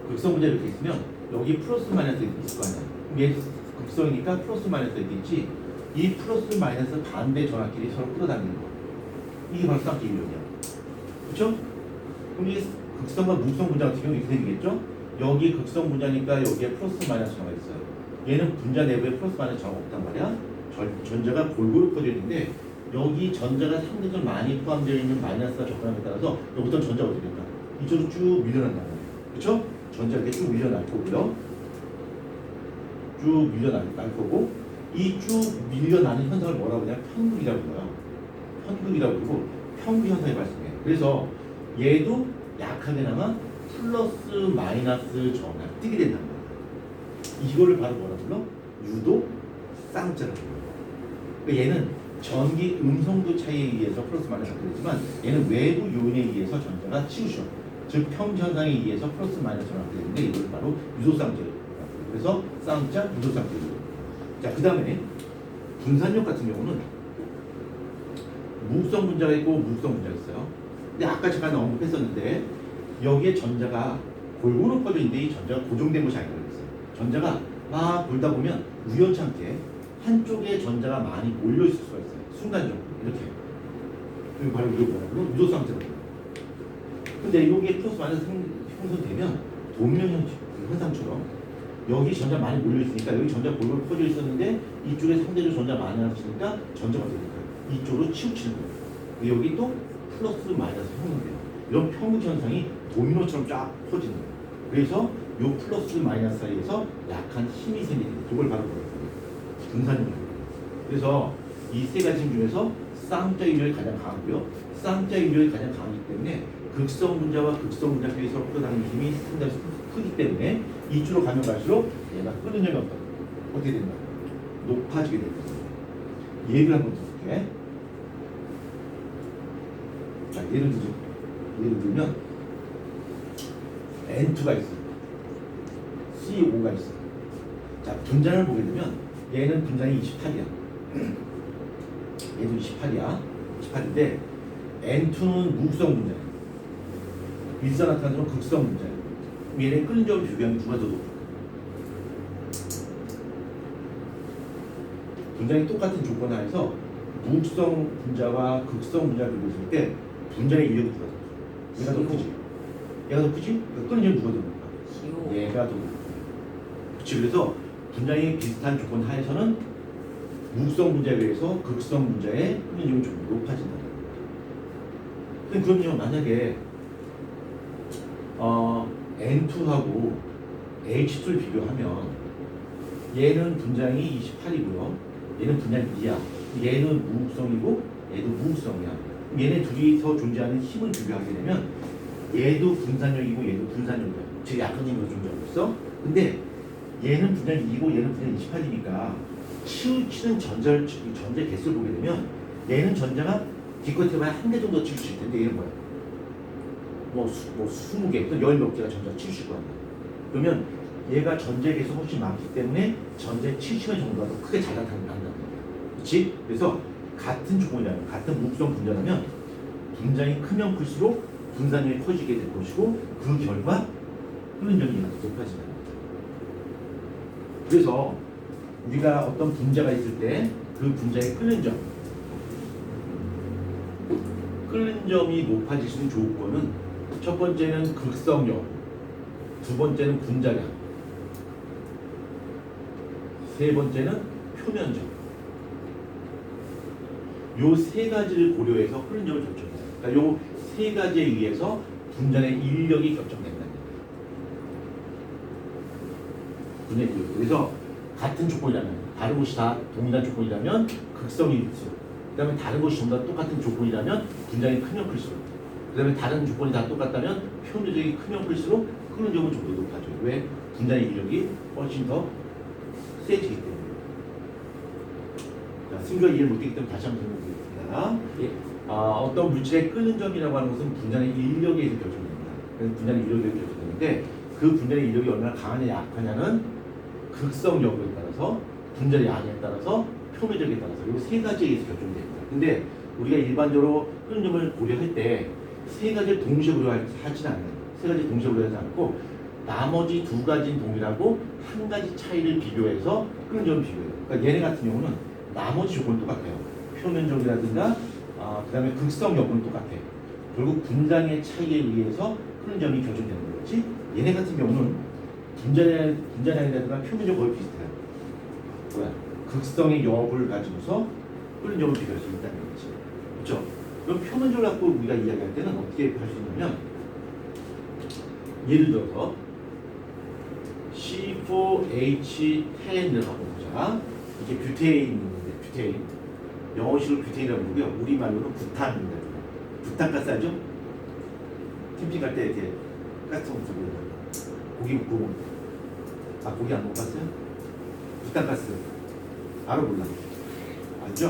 A: 극성 분자 이렇게 있으면 여기 플러스 마이너스 있을 거 아니야. 얘 극성이니까 플러스 마이너스 있지. 이 플러스 마이너스 반대 전압끼리 서로 끌어당기는 거. 이게 바로 쌍극자 인력이야. 그렇죠? 그럼 이 극성과 무극성 분자 같은 경우 이렇게 생기겠죠? 여기 극성 분자니까 여기에 플러스 마이너스 전화가 있어요. 얘는 분자 내부에 플러스 마이너스 전화가 없단 말이야. 전자가 골고루 퍼져 있는데 여기 전자가 상대적으로 많이 포함되어 있는 마이너스가 적당함에 따라서 여기부터 전자가 어떻게 될까? 이쪽으로 쭉 밀려난단 말이에요. 그렇죠? 전자가 이렇게 쭉 밀려날 거고요. 쭉 밀려날 거고 이 쭉 밀려나는 현상을 뭐라고 하냐면 편극이라고 불러요. 편극이라고 부르고 편극 현상이 발생해요. 그래서 얘도 약하게나마 플러스 마이너스 전화 뜨게 된단 말이에요. 이거를 바로 뭐라 불러? 유도 쌍자라고 불러요. 그러니까 얘는 전기 음성도 차이에 의해서 플러스 마이너스가 되지만 얘는 외부 요인에 의해서 전자가 치우쳐. 즉 평현상에 의해서 플러스 마이너스 전화가 되는데 이걸 바로 유도쌍자예요. 그래서 쌍자, 유도쌍자예요. 자, 그 다음에 분산력 같은 경우는 무극성 분자가 있고 무극성 분자가 있어요. 근데 아까 잠깐 언급했었는데 여기에 전자가 골고루 퍼져 있는데 이 전자가 고정된 것이 아니라고 했어요. 전자가 막 돌다 보면 우연찮게 한쪽에 전자가 많이 몰려 있을 수가 있어요. 순간적으로 이렇게. 이거 바로 이거 뭐라고? 유도쌍자라고 해요. 근데 여기에 플러스 마이너스 형성되면 도면 현상처럼 여기 전자 많이 몰려 있으니까 여기 전자 골고루 퍼져 있었는데 이쪽에 상대적으로 전자 많이 나왔으니까 전자가 되니까 이쪽으로 치우치는 거예요. 여기 또 플러스 마이너스 형성돼요. 이런 평극 현상이 도미노처럼 쫙 퍼지는 거예요. 그래서 이 플러스 마이너스 사이에서 약한 힘이 생기는 거예요. 그걸 바로 뭐라고 해요? 분산력이에요. 그래서 이 세 가지 중에서 쌍자 인력이 가장 강하고요. 쌍자 인력이 가장 강하기 때문에 극성 분자와 극성 분자 사이에 서로 끌어당기는 힘이 상당히 크기 때문에 이쪽으로 가면 갈수록 얘가 끄는 힘이 어떻게 된다? 높아지게 됩니다. 예를 한번 들어볼게. 자, 예를 들면 N2가 있어. C5가 있어. 자, 분자를 보게 되면 얘는 분자이 28이야. 얘도 28이야. 28인데 N2는 무극성 분자야. 일산화탄소는 극성 분자야. 얘네 끓는 점을 비교하면 누가 더 높을까? 분자이 똑같은 조건 하에서 무극성 분자와 극성 분자를 비교했을 때 분자의 이력이 누가 더 높아? 얘가 더 크지? 얘가 더 크지? 그 끓는 점 누가 더 높아?
B: CO.
A: 얘가 더 높아. 그치? 그래서 분자의 비슷한 조건 하에서는 무극성 분자에 비해서 극성 분자의 끓는 점이 좀 높아진다. 근데 그럼요, 만약에 N2하고 H2를 비교하면 얘는 분자이 28이고요. 얘는 분자이 2야. 얘는 무극성이고 얘도 무극성이야. 얘네 둘이서 존재하는 힘을 비교하게 되면 얘도 분산력이고 얘도 분산력이야. 즉 약한 힘으로 존재하고 있어. 근데 얘는 분자이 2고 얘는 분자이 28이니까 치우치는 전자 개수를 보게 되면 얘는 전자가 기껏 해봐야 한 개 정도 치우칠 텐데 얘는 뭐야? 뭐 20개, 또 10몇 개가 전자 치우칠 거야. 그러면 얘가 전자 개수가 훨씬 많기 때문에 전자의 치우치는 정도가 더 크게 잘 나타난다는 거야. 그렇지? 그래서 같은 조건이라면, 같은 무극성 분자라면 분자이 크면 클수록 분산력이 커지게 될 것이고 그 결과 끓는 점이 높아진다. 그래서 우리가 어떤 분자가 있을 때 그 분자의 끓는 점이 높아질 수 있는 조건은 첫 번째는 극성력, 두 번째는 분자량, 세 번째는 표면적. 요 세 가지를 고려해서 끓는 점을 결정해요. 그러니까 요 세 가지에 의해서 분자의 인력이 결정된다. 분자의 인력. 그래서 같은 조건이라면, 다른 곳이 다 동일한 조건이라면 극성이 있죠. 그 다음에 다른 곳이 전부 다 똑같은 조건이라면 분자이 크면 클수록, 그 다음에 다른 조건이 다 똑같다면 표면적이 크면 클수록 끓는 점은 좀 더 높아져요. 왜? 분자의 인력이 훨씬 더 세지기 때문에. 자, 승규가 이해를 못했기 때문에 다시 한번 설명드리겠습니다.
B: 예.
A: 어떤 물질의 끓는 점이라고 하는 것은 분자의 인력에 의해서 결정됩니다. 그래서 분자의 인력에 의해서 결정되는데 그 분자의 인력이 얼마나 강하냐 약하냐는 극성 여부에 따라서, 분자의 양에 따라서, 표면적에 따라서 이 세 가지에 의해서 결정됩니다. 근데 우리가 일반적으로 끓는 점을 고려할 때 세 가지를 동시에 고려하지는 않아요. 세 가지 동시에 고려하지 않고 나머지 두 가지는 동일하고 한 가지 차이를 비교해서 끓는 점을 비교해요. 그러니까 얘네 같은 경우는 나머지 조건은 똑같아요. 표면적이라든가 그 다음에 극성 여부는 똑같아요. 결국 분량의 차이에 의해서 끓는 점이 결정되는 거지. 얘네 같은 경우는 분자량이라든가 표면적 거의 비슷해요. 뭐야? 극성의 여부를 가지고서 끓는 점을 비교할 수 있다는 거지. 그렇죠? 그럼 표면적을 갖고 우리가 이야기할 때는 어떻게 할 수 있냐면, 예를 들어서 C4H10을 갖고 보자. 이게 뷰테인인데, 뷰테인. 영어식으로 뷰테인이라고 부르고요. 우리말로는 부탄입니다. 부탄가스 알죠? 캠핑 갈 때 이렇게 가스 먹고 고기 굽고. 고기 안 먹어봤어요? 부탄가스. 알아 몰라? 알죠?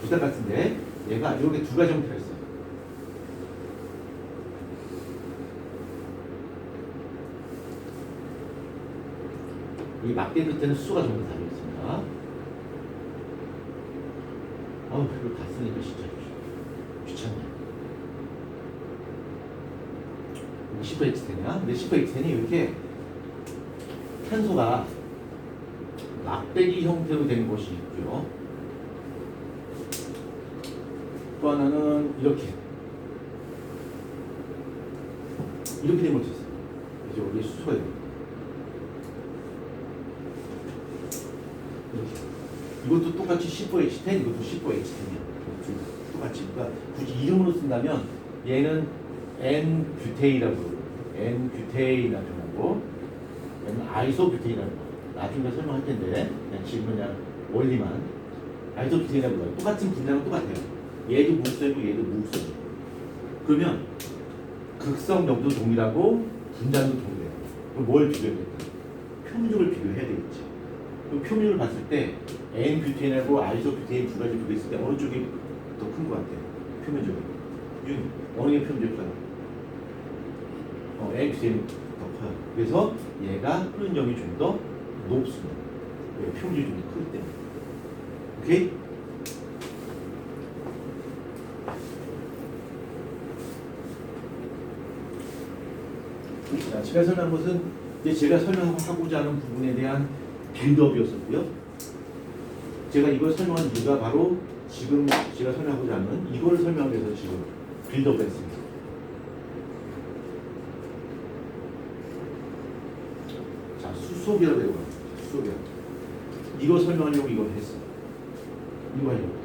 A: 부탄가스인데 얘가 이렇게 두 가지 형태가 있어요. 이 막대 끝에는 수소가 전부 달려 있습니다. 이거 다 쓰니까 진짜 귀찮네. C4H10이야? 근데 C4H10이 이렇게 탄소가 막대기 형태로 된 것이 있고요. 또 하나는 이렇게 된 것도 있어요. 이제 여기에 수소가 있는. 이것도 똑같이 C4H10, 이것도 C4H10이야. 똑같이. 그러니까 굳이 이름으로 쓴다면 얘는 N-뷰테이라고 부르고, N-뷰테이라고 하고, 얘는 아이소뷰테이라고 하고. 나중에 설명할 텐데 그냥 지금 그냥 원리만 아이소뷰테이라고 불러요. 똑같은 분량은 똑같아요. 얘도 무극성이고 얘도 무극성이고. 그러면 극성 여부도 동일하고 분자도 동일해요. 그럼 뭘 비교해야 될까? 표면적을 비교해야 되겠지. 그 표면을 봤을 때 N-뷰테인하고 아이소뷰테인 두 가지 비교했을 때 어느 쪽이 더 큰 것 같아요? 표면적으로. 어느 게 표면적이 커요? N-뷰테인이 더 커요. 그래서 얘가 흐르는 점이 좀 더 높습니다. 왜? 표면적이 좀 더 크기 때문에. 오케이? 자, 제가 설명한 것은 이제 제가 설명하고자 하는 부분에 대한 빌드업이었었고요. 제가 이걸 설명한 이유가 바로 지금 제가 설명하고자 하는 이걸 설명하기 위해서 지금 빌드업을 했습니다. 자, 수소결합 해요. 수소결합. 이거 설명하려고 이걸 했어요. 이거 하려고.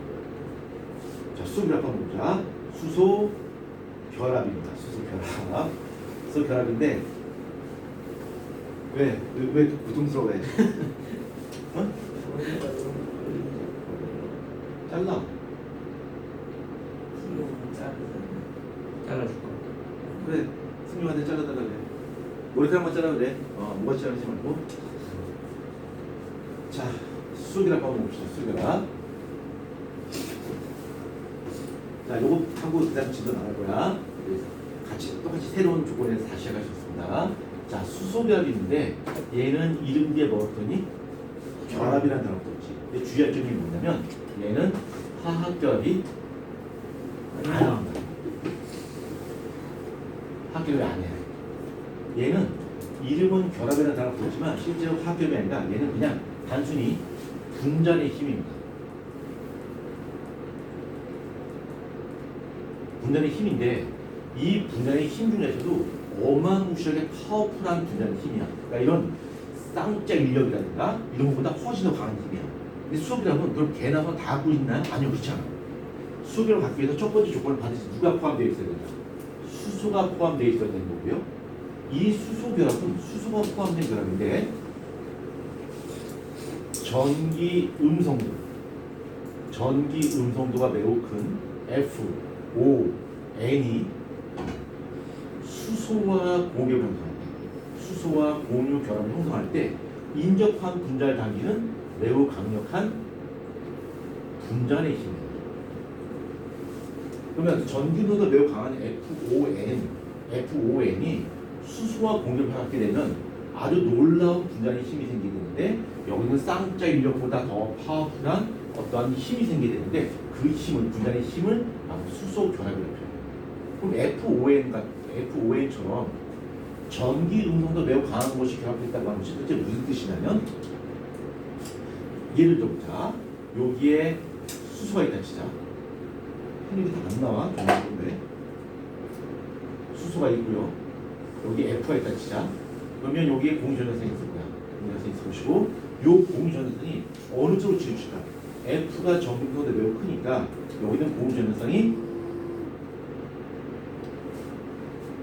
A: 자, 수소결합 한번 보자. 수소결합입니다. 수소결합. 수소결합인데 왜 고통스러워해? 어? 잘라.
B: 잘라줄 거.
A: 그래. 승용한테 잘라달라 그래. 머리카락만 잘라도 돼. 뭐가 자르지 말고. 자, 수소결합 한번 봅시다. 수소결합. 자, 요거 하고 그다음 진도 나갈 거야. 똑같이 새로운 조건에서 다시 시작할 수 있습니다. 자, 수소결합인데 얘는 이름 뒤에 먹었더니 결합이라는 단어가 붙었지. 근데 주의할 점이 뭐냐면 얘는 화학결합이 아니야. 화학결합이 아니야. 얘는 이름은 결합이라는 단어가 붙었지만 실제로 화학결합이 아니라 얘는 그냥 단순히 분자의 힘입니다. 분자의 힘인데 이 분자의 힘 중에서도 어마무시하게 파워풀한 분자의 힘이야. 그러니까 이런 쌍자 인력이라든가 이런 것보다 훨씬 더 강한 힘이야. 근데 수소결합은 그럼 개나 소 다 갖고 있나? 아니요, 그렇지 않아. 수소결합을 갖기 위해서 첫 번째 조건은 반드시 누가 포함되어 있어야 된다? 수소가 포함되어 있어야 되는 거고요. 이 수소결합은 수소가 포함된 결합인데 전기 음성도가 매우 큰 F, O, N이 수소와 공유 결합을 형성할 때 인접한 분자를 당기는 매우 강력한 분자의 힘입니다. 그러면 전기노도 매우 강한 FON이 수소와 공유를 하게 되면 아주 놀라운 분자의 힘이 생기게 되는데 여기는 쌍자 인력보다 더 파워풀한 어떠한 힘이 생기게 되는데 그 힘을 분자의 힘을 수소 결합이라고 표현해요. 그럼 FON처럼 전기 음성도 매우 강한 것이 결합됐다고 하는 것이 도대체 무슨 뜻이냐면 예를 들어보자. 여기에 수소가 있다 치자. 핸드이 다 안 나와. 정말 수소가 있고요. 여기 F가 있다 치자. 그러면 여기에 공유전자선이 있을 거야. 공유전자선이 있을 것이고 이 공유전자선이 어느 쪽으로 치우칠까? F가 전기음성도 매우 크니까 여기는 공유전자선이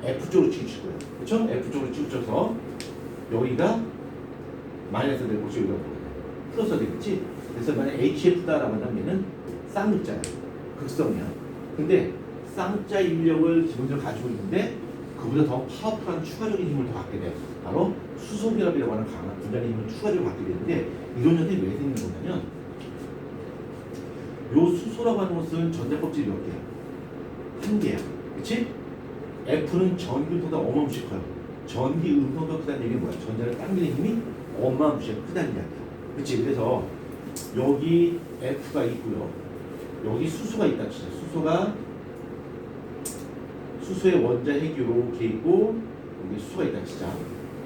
A: F 쪽으로 치우칠 거예요. 그렇죠? F 쪽으로 치우쳐서 여기가 마이너스 될 것이 여기가 플러스가 되겠지? 그래서 만약 HF다라고 한다면 얘는 쌍극자야. 극성이야. 근데 쌍자 인력을 기본적으로 가지고 있는데 그보다 더 파워풀한 추가적인 힘을 더 갖게 돼요. 바로 수소결합이라고 하는 강한 분자의 힘을 추가적으로 갖게 되는데 이런 현상이 왜 생기는 거냐면 요 수소라고 하는 것은 전자껍질이 몇 개야? 한 개야. 그치? F는 전기 음성보다 어마무시 커요. 전기 음성보다 크다는 얘기는 뭐야? 전자를 당기는 힘이 어마무시하게 크다는 이야기야. 그치? 그래서 여기 F가 있고요. 여기 수소가 있다 치자. 수소의 원자 핵이 이렇게 있고 여기 수소가 있다 치자.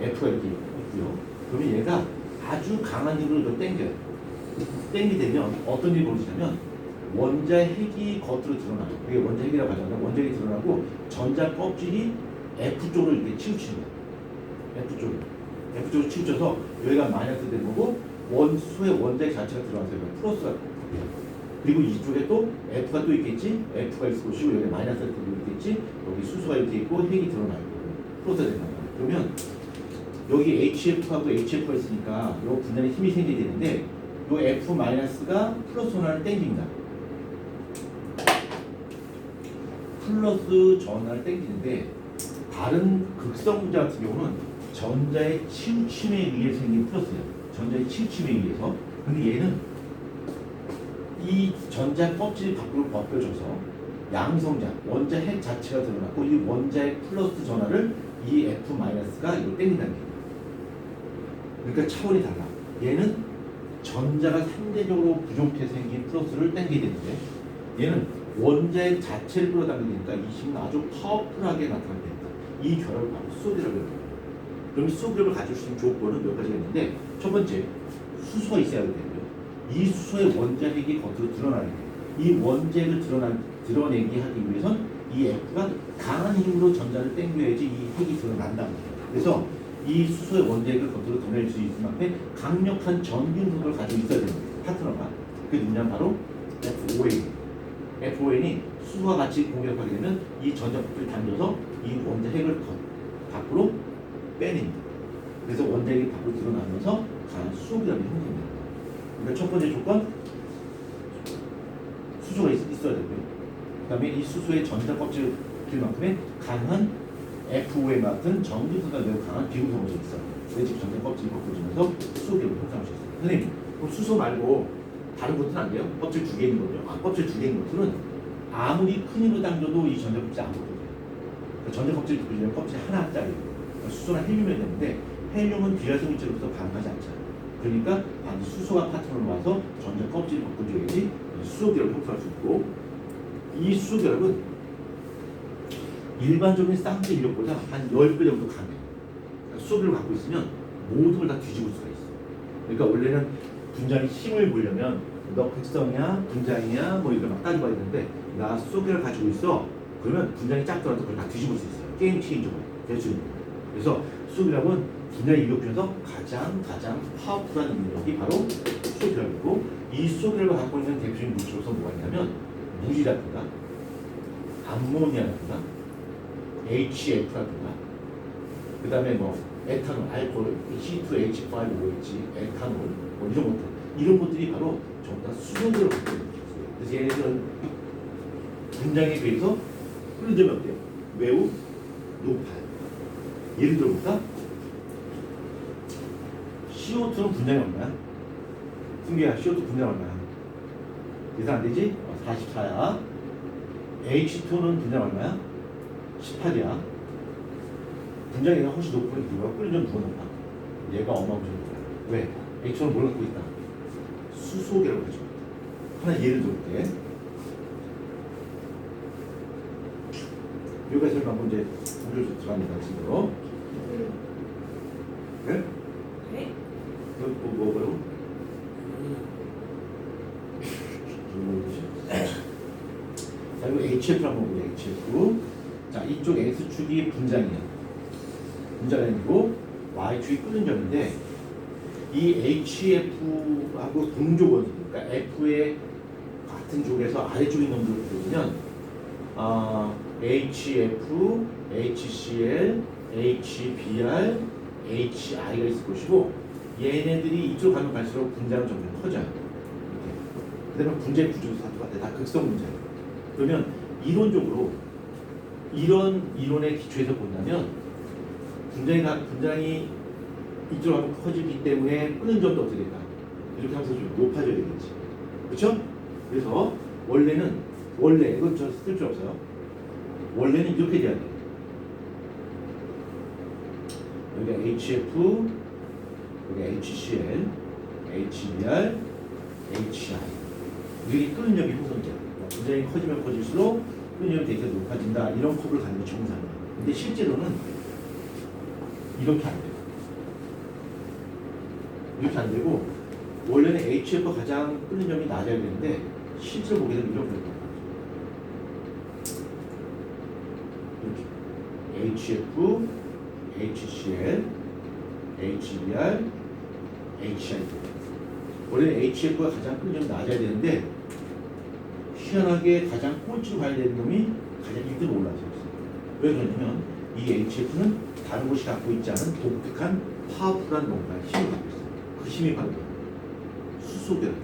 A: F가 이렇게 있고요. 그러면 얘가 아주 강한 힘으로 이걸 당겨요. 당기되면 어떤 일이 벌어지냐면 원자 핵이 겉으로 드러나요. 그게 원자 핵이라고 하잖아요. 원자 핵이 드러나고 전자 껍질이 F 쪽으로 이렇게 치우치는 거예요. F 쪽으로 치우쳐서 여기가 마이너스 되는 거고 원소의 원자 핵 자체가 들어가서 여기가 플러스가 돼요. 그리고 이쪽에 또 F가 또 있겠지? F가 있을 것이고 여기 마이너스가 있겠지? 여기 수소가 이렇게 있고 핵이 드러나 있고 플러스가 된다. 그러면 여기 HF하고 HF가 있으니까 이 분자에 힘이 생기게 되는데 이 F-가 플러스 전환을 땡깁니다. 플러스 전환을 땡기는데 다른 극성분자 같은 경우는 전자의 치우침에 의해 생긴 플러스예요. 전자의 침침에 의해서. 근데 얘는 이 전자 껍질 밖으로 벗겨져서 양성자, 원자 핵 자체가 드러났고 이 원자의 플러스 전하를 이 F-가 이걸 땡긴다는 얘기예요. 그러니까 차원이 달라. 얘는 전자가 상대적으로 부족해서 생긴 플러스를 땡기게 되는데 얘는 원자의 자체를 끌어당기니까 이 힘은 아주 파워풀하게 나타나게 된다. 이 결합을 바로 수소결합이라고 해요. 그럼 이 수소결합을 가질 수 있는 조건은 몇 가지가 있는데 첫 번째, 수소가 있어야 되고요. 이 수소의 원자핵이 겉으로 드러나는 거예요. 이 원자핵을 드러내기 하기 위해선 이 F가 강한 힘으로 전자를 당겨야지 이 핵이 드러난단 말이에요. 그래서 이 수소의 원자핵을 겉으로 드러낼 수 있을 만큼 강력한 전기능력을 가지고 있어야 되는 거예요. 파트너가. 그게 누구냐면 바로 FON. FON이 수소와 같이 공격하게 되면 이 전자폭을 당겨서 이 원자핵을 밖으로 빼냅니다. 그래서 원자핵이 밖으로 드러나면서 강한 수소기압이 형성됩니다. 그러니까 첫 번째 조건, 수소가 있어야 되고요. 그 다음에 이 수소의 전자 껍질 길만큼의 강한 FO에 같은 전기수가 매우 강한 비금속으로 있어요. 그래서 전자 껍질이 벗겨지면서 수소기압을 형성할 수 있어요. 선생님, 그럼 수소 말고 다른 것은 안 돼요? 껍질 두 개 있는 거죠. 껍질 두 개 있는 것들은 아무리 큰 힘으로 당겨도 이 전자 껍질 안 벗겨져요. 그러니까 전자 껍질이 벗겨지면 껍질 하나짜리. 수소나 헬륨이 되는데 헬륨은 비활성 입자로서 반응하지 않잖아요. 그러니까 반드시 수소가 파트너로 와서 전자 껍질이 벗겨져야지 수소결합을 형성할 수 있고, 이 수소결합은 일반적인 쌍꺼 인력보다 한 10배 정도 강해요. 그러니까 수소결합을 갖고 있으면 모든 걸 다 뒤집을 수가 있어요. 그러니까 원래는 분자에 힘을 보려면 너 극성이야, 분자이냐 뭐 이걸 막 따지고 있는데 나 수소결합을 가지고 있어. 그러면 분자이 작더라도 그걸 다 뒤집을 수 있어요. 게임 체인저가 될 수 있는 거예요. 그래서 수소결합은 분자의 인력 중에서 가장 파워풀한 인력이 바로 수소결합이고, 이 수소결합을 갖고 있는 대표적인 물질로서 뭐가 있냐면 물이라든가 암모니아라든가 HF라든가 그 다음에 뭐 에탄올, 알코올, C2H5OH, 에탄올 뭐 이런 것들이 바로 전부 다 수소결합을 갖고 있는 물질이에요. 그래서 얘네들은 분자에 비해서 흐른 점이 어때요? 매우 높아요. 예를 들어볼까? CO2는 분자가 얼마야? 승규야, CO2 분자가 얼마야? 계산 안 되지? 44야. H2는 분자가 얼마야? 18이야. 분자가 훨씬 높은 이유가 끓는 점 누가 높아? 얘가 어마어마하게 높아. 왜? H2는 뭘 갖고 있다? 수소계라고 하죠. 하나 예를 들어볼게. 여기까지 설명 이제 우리로 들어갑니다. 지금. 네?
C: 네?
A: 뭐요? 자, 이거 HF라고 한번 보자. HF. 자, 이쪽 X축이 분자이야. 분자가 아니고 Y축이 끓는 점인데 이 HF하고 동조건, 그러니까 F의 같은 쪽에서 아래쪽에 있는 놈들을 보면 HF, HCl, HBr, HI가 있을 것이고, 얘네들이 이쪽 가면 갈수록 분자는 점점 커져요. 이렇게. 그 다음에 분자의 구조도 다 똑같아요. 다 극성 분자예요. 그러면 이론적으로 이런 이론의 기초에서 본다면 분자이 이쪽으로 가면 커지기 때문에 끄는 점도 어떻게 될까? 이렇게 하면서 좀 높아져야 되겠지. 그렇죠? 그래서 원래 이건 저 쓸 필요 없어요. 원래는 이렇게 돼야 돼요. 여기가 HF, 여기가 HCl, HBr, HI. 이게 끄는 점이 형성돼요. 분자이 커지면 커질수록 끄는 점이 되게 높아진다. 이런 컵을 가는 게 정상이에요. 근데 실제로는 이렇게 안 돼요. 이렇게 안 되고, 원래는 HF가 가장 끄는 점이 낮아야 되는데 실제로 보게 되면 이렇게 됩니다. 이렇게 HF, HCl, HBr, HI. 원래는 HF가 가장 끄는 점이 낮아야 되는데 희한하게 가장 꼴찌로 가야 되는 놈이 가장 1등 올라서 있어요. 왜 그러냐면 이 HF는 다른 곳이 갖고 있지 않은 독특한 파워풀한 뭔가 힘을 갖고 있어요. 그 힘이 바로 수소결합.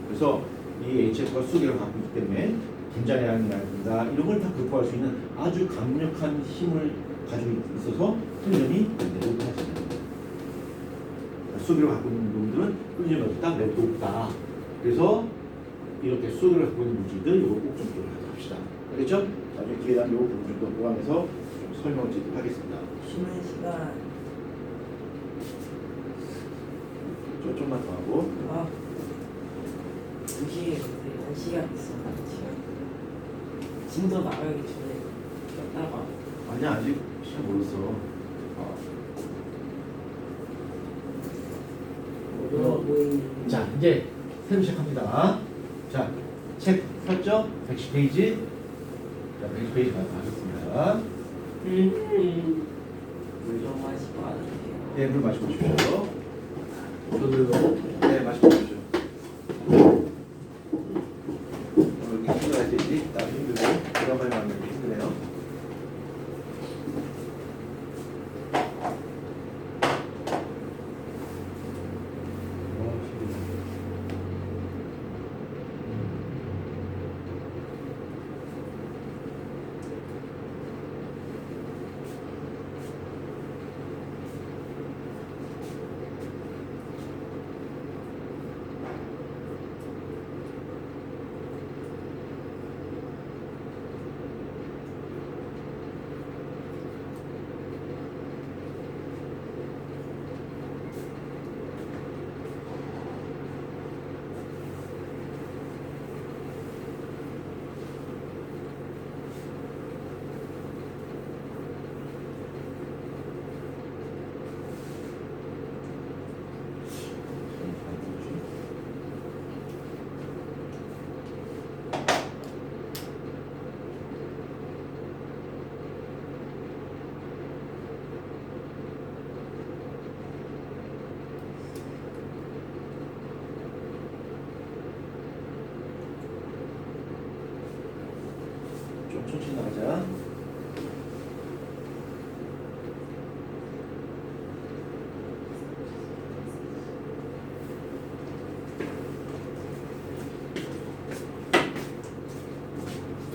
A: 그래서 이 HF가 수소결합을 갖고 있기 때문에 분자량이라든가 이런 걸 다 극복할 수 있는 아주 강력한 힘을 가지고 있어서 흐름이 높아집니다. 수소기를 갖고 있는 놈들은 끓는 몇 매우 높다. 그래서 이렇게 수소기를 갖고 있는 물질들 이거 꼭 좀 기억하도록 합시다. 알겠죠? 나중에 기회 되면 이 부분도 포함해서 좀 설명을 드리도록 하겠습니다.
C: 쉬는 시간.
A: 좀만 더 하고.
C: 아, 2시에 1시간 있어. 1시간. 진도 나가기 전에 꼈다가.
A: 아니야, 아직 시간 멀었어.
C: 모임.
A: 자, 이제 새로 시작합니다. 자, 책 폈죠? 110페이지. 자, 110페이지 가겠습니다.
C: 물 좀 마시고 하세요.
A: 네, 물 마시고 오십시오.
B: 저도요.
A: 네, 마시고 오십시오. 여기 힘들어야 되지. 나도 힘들고, 오랜만에 만나기 힘드네요. 좀 천천히 나가자.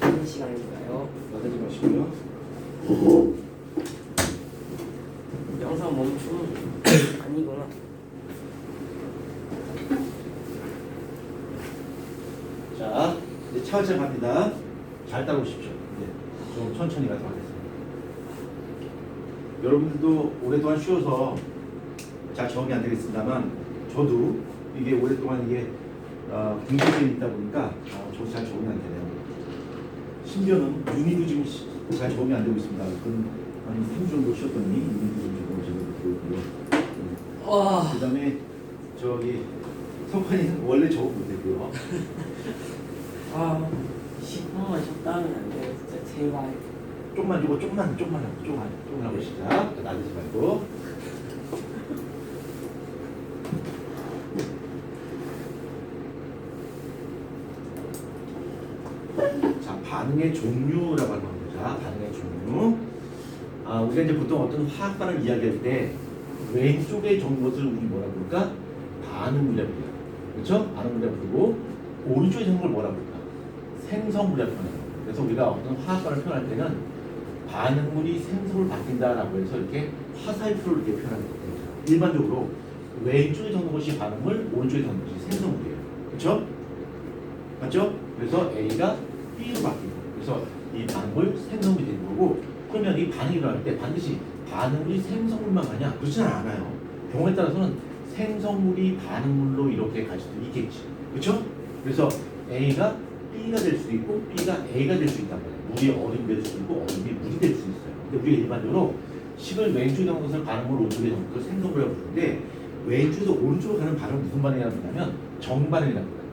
C: 쉬는 시간인가요?
A: 나가지 마시고요.
C: 영상 멈춤. 아니구나.
A: 자, 이제 차근차근 갑니다. 잘 따라오십시오. 네, 좀 천천히 가도록 하겠습니다. 여러분들도 오랫동안 쉬어서 잘 적응이 안 되겠습니다만 저도 이게 오랫동안 이게 공식이 있다 보니까 저도 잘 적응이 안 되네요. 심지어는 윤희도 지금 잘 적응이 안 되고 있습니다. 그건 한 3주 정도 쉬었더니 윤희도 좀 적응이 되고요.
C: 와.
A: 그 다음에 저기 성판이는 원래 적응 못했고요.
C: 아, 10분만 쉬었다면 안 돼요. 진짜 제발.
A: 조금만 주고 조금만 하고 시작. 나대지 말고. 자, 반응의 종류라고 하는 겁니다. 반응의 종류. 우리가 이제 보통 어떤 화학 반응 이야기할 때 왼쪽에 적은 것을 우리 뭐라 부를까? 반응물이라고 해요. 그렇죠? 반응물이라고 부르고 오른쪽에 적은 걸 뭐라 부를까? 생성물이라고 하는 거예요. 그래서 우리가 어떤 화학 반응을 표현할 때는 반응물이 생성을 바뀐다라고 해서 이렇게 화살표를 이렇게 표현하는 거예요. 일반적으로 왼쪽에 적는 것이 반응물, 오른쪽에 적는 것이 생성물이에요. 그렇죠? 맞죠? 그래서 A가 B로 바뀌고, 그래서 이 반응물 생성물이 되는 거고, 그러면 이 반응이 일어날 때 반드시 반응물이 생성물만 가냐? 그렇지는 않아요. 경우에 따라서는 생성물이 반응물로 이렇게 갈 수도 있겠지. 그렇죠? 그래서 A가 B가 될 수도 있고 B가 A가 될 수 있단 말이에요. 물이 얼음이 될 수도 있고 얼음이 물이 될 수 있어요. 근데 우리가 일반적으로 식을 왼쪽에 넣은 것을 반응물, 오른쪽에 넣은 것을 생성물이라고 부르는데 왼쪽에서 오른쪽으로 가는 반응은 무슨 반응이라고 부르냐면 정반응이라고 불러요.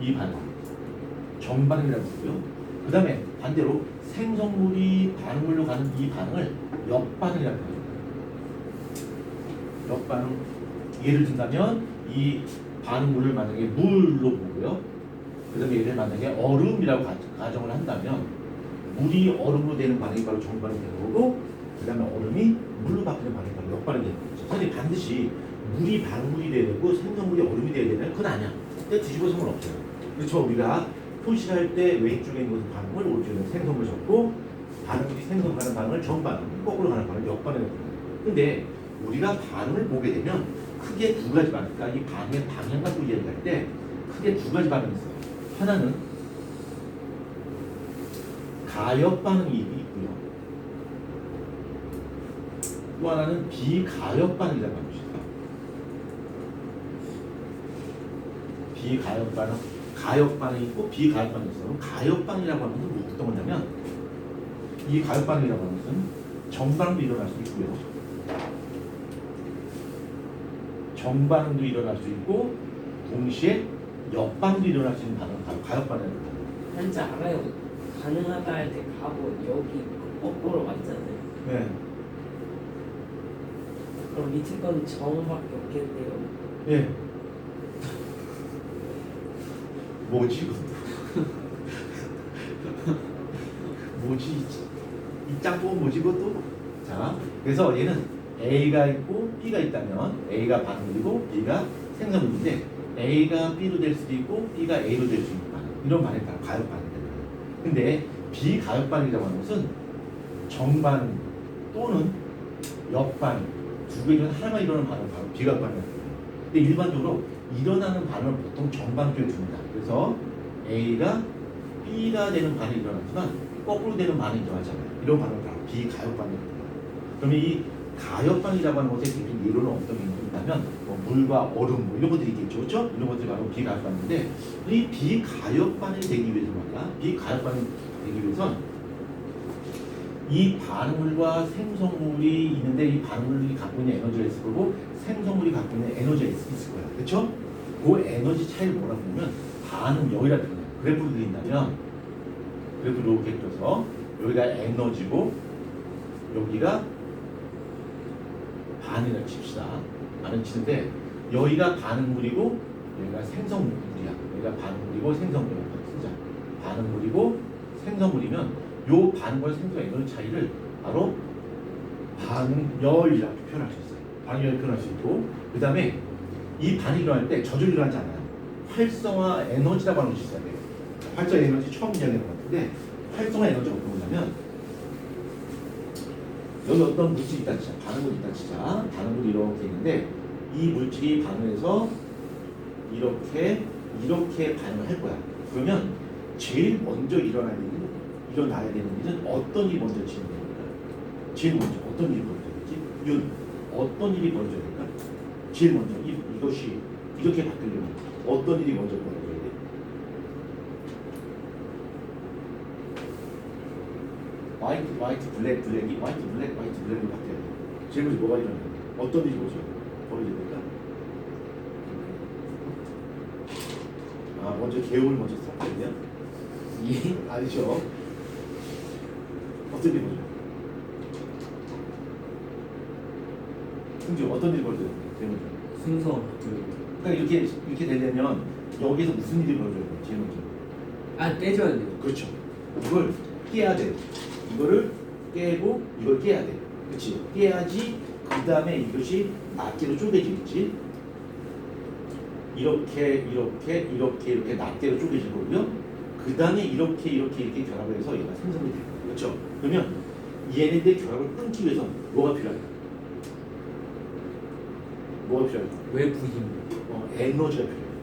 A: 이 반응 정반응이라고 부르고요. 그 다음에 반대로 생성물이 반응물로 가는 이 반응을 역반응이라고 불러요. 역반응. 예를 든다면 이 반응물을 만약에 물로 보고요. 그 다음에 얘를 만약에 얼음이라고 가정을 한다면 물이 얼음으로 되는 반응이 바로 정반응이 되는 거고, 그 다음에 얼음이 물로 바뀌는 반응이 바로 역반응이 되는 거죠. 선생님 반드시 물이 반응물이 돼야 되고 생성물이 얼음이 돼야 되나요? 그건 아니야. 그때 뒤집어서는 없어요. 그렇죠. 우리가 표시할 때 왼쪽에 있는 것은 반응물, 오른쪽에 있는 생성물 적고 반응물이 생성하는 반응을 정반응, 거꾸로 가는 반응을 역반응이라고 합니다. 근데 우리가 반응을 보게 되면 크게 두 가지 반응, 그러니까 이 반응의 방향 갖고 이야기할 때 크게 두 가지 반응이 있어요. 하나는 가역 반응이 있고요. 또 하나는 비가역 반응이라고 하는 것이다. 비가역 반응, 가역 반응이 있고 비가역 반응이 있어요. 가역 반응이라고 하는 것은 어떤 거냐면 이 가역 반응이라고 하는 것은 정반응도 일어날 수 있고요. 정반응도 일어날 수 있고 동시에 역반응도 일어날 수 있는 반응을 가역 반응이라고 합니다.
C: 한지 알아요. 가능하다 할 때 가고 여기 거꾸로 맞잖아요.
A: 네.
C: 그럼 밑에 건 정밖에 없겠네요.
A: 예. 뭐지 이것도? 뭐지 이 짝꿍은 뭐지 이것도? 자, 그래서 얘는 A가 있고 B가 있다면 A가 반응이고 B가 생성물인데 A가 B로 될 수도 있고 B가 A로 될 수 있는 반응. 이런 반응이 바로 가역 반응입니다. 근데 비가역 반응이라고 하는 것은 정반응 또는 역반응 두 개 중 하나만 일어나는 반응을 바로 비가역 반응이라고 합니다. 근데 일반적으로 일어나는 반응을 보통 정반응 쪽에 둡니다. 그래서 A가 B가 되는 반응이 일어나지만 거꾸로 되는 반응이 일어나잖아요. 이런 반응을 바로 비가역 반응이라고 합니다. 그러면 이 가역 반응이라고 하는 것의 대표 예로는 어떤 게 있냐면 뭐 물과 얼음 뭐 이런 것들이 있겠죠, 그렇죠? 이런 것들이 바로 비가역 반응인데 이 비가역 반응이 되기 위해서 말이야, 비가역 반응이 되기 위해선 이 반응물과 생성물이 있는데 이 반응물이 갖고 있는 에너지가 있을 거고 생성물이 갖고 있는 에너지가 있을 거야, 그렇죠? 그 에너지 차이를 뭐라고 하면 반응 여기다 그냥 그래프를 그린다면 그래프를 이렇게 그려서 여기가 에너지고 여기가 반이라 칩시다. 반을 치는데 여기가 반응물이고 여기가 생성물이야. 여기가 반응물이고 생성물이라고 쓰자. 반응물이고 생성물이면 요 반응과 생성 에너지 차이를 바로 반응열이라고 표현할 수 있어요. 반응열을 표현할 수 있고 그 다음에 이 반응이 일어날 때 저절로 일어나지 않아요. 활성화 에너지라고 하는 것이 있어야 돼요. 활성화 에너지 처음 이야기하는 것 같은데 활성화 에너지가 어떤 거냐면 여기 어떤 물질이 있다 치자. 반응물이 있다 치자. 반응물이 이렇게 있는데 이 물질이 반응해서 이렇게 반응을 할 거야. 그러면 제일 먼저 일어나야 되는 일은 어떤 일이 먼저 진행됩니까? 제일 먼저 어떤 일이 먼저 되지? 윤 어떤 일이 먼저 될까? 제일 먼저 이것이 이렇게 바뀌려면 어떤 일이 먼저 벌어져야 돼? 화이트 블랙이 화이트 블랙으로 바뀌어야 돼. 제일 먼저 뭐가 일어나요? 어떤 일이 먼저 벌어져야 될까? 아, 먼저 개울을 먼저 섞어야 돼요?
C: 예?
A: 아니죠. 어떤 일이 먼저? 승주 어떤 일이 벌어져야 돼? 제일 먼저.
C: 순서.
A: 그러니까 이렇게 되려면 여기서 무슨 일이 벌어져야 돼? 제일 먼저.
C: 아 떼줘야 돼요.
A: 그렇죠. 이걸 깨야 돼. 이거를 깨고 이걸 깨야 돼. 그렇지. 깨야지 그 다음에 이것이 낱개로 쪼개지겠지. 이렇게 낱개로 쪼개질 거고요. 그 다음에 이렇게 결합을 해서 얘가 생성이 될 거예요. 그렇죠. 그러면 얘네들 결합을 끊기 위해서 뭐가 필요할까? 뭐가 필요할까?
C: 왜 부심?
A: 에너지가 필요해요.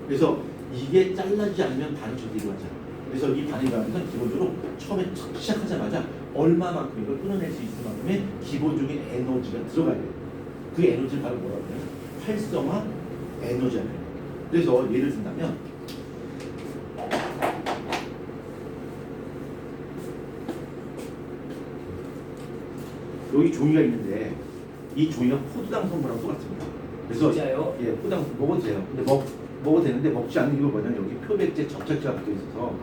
A: 그래서 이게 잘라지지 않으면 반응이 절대 일어나지 않아요. 그래서 이 반응이라는 건 기본적으로 처음에 시작하자마자 얼마만큼 이걸 끊어낼 수 있을 만큼의 기본적인 에너지가 들어가야 돼요. 그 에너지를 바로 뭐라고 해요? 활성화 에너지가 돼요. 그래서 예를 든다면 여기 종이가 있는데 이 종이가 포도당 성분하고 똑같습니다. 그래서
C: 진짜요?
A: 예, 포도당 먹어도 돼요. 근데 먹어도 되는데 먹지 않는 이유가 뭐냐면 여기 표백제 접착제가 붙어 있어서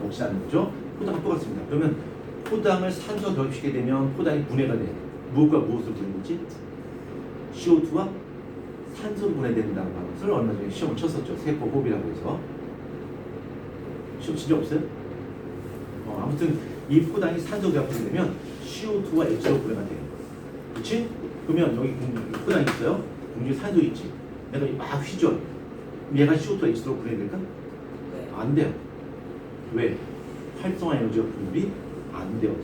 A: 먹지 않는 거죠. 포당은 똑같습니다. 그러면 포당을 산소 결합시키게 되면 포당이 분해가 돼. 무엇과 무엇을 분해되지? CO2와 산소로 분해된다는 것을 얼마 전에 시험을 쳤었죠. 세포 호흡이라고 해서. 시험 친 적 없어요? 아무튼 이 포당이 산소 결합하게 되면 CO2와 H로 분해가 돼요. 그렇지? 그러면 여기 포당이 있어요. 공중에 산소 있지. 내가 막 휘죠. 얘가 CO2와 H로 분해될까?
C: 네.
A: 안 돼요. 왜? 활성화 에너지가 분급이 안 되어서.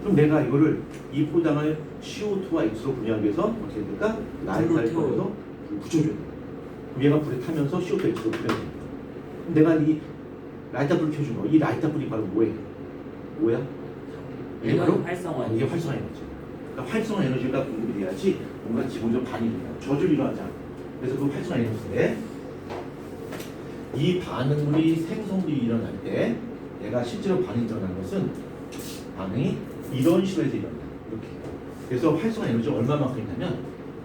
A: 그럼 내가 이 포장을 CO2와 X로 분해하기 위해서 어떻게 됩니까? 라이터를
C: 불을
A: 꺼내서 불을 붙여줘야 돼. 그럼 얘가 불에 타면서 CO2, X로 분해가 됩니다. 그럼 내가 이 라이터 불을 켜준 거, 이 라이터 불이 바로 뭐예요? 뭐야? 이게 바로
C: 활성화.
A: 이게 활성화 에너지. 그러니까 활성화 에너지가 공급이 돼야지 뭔가 기본적으로 반응이 일어나. 저절로 일어나지 않아. 그래서 그 활성화 에너지인데 이 반응물이 생성물이 일어날 때 얘가 실제로 반응이 일어나는 것은 반응이 이런 식으로 해서 일어난다. 이렇게. 그래서 활성화 에너지가 얼마만큼이냐면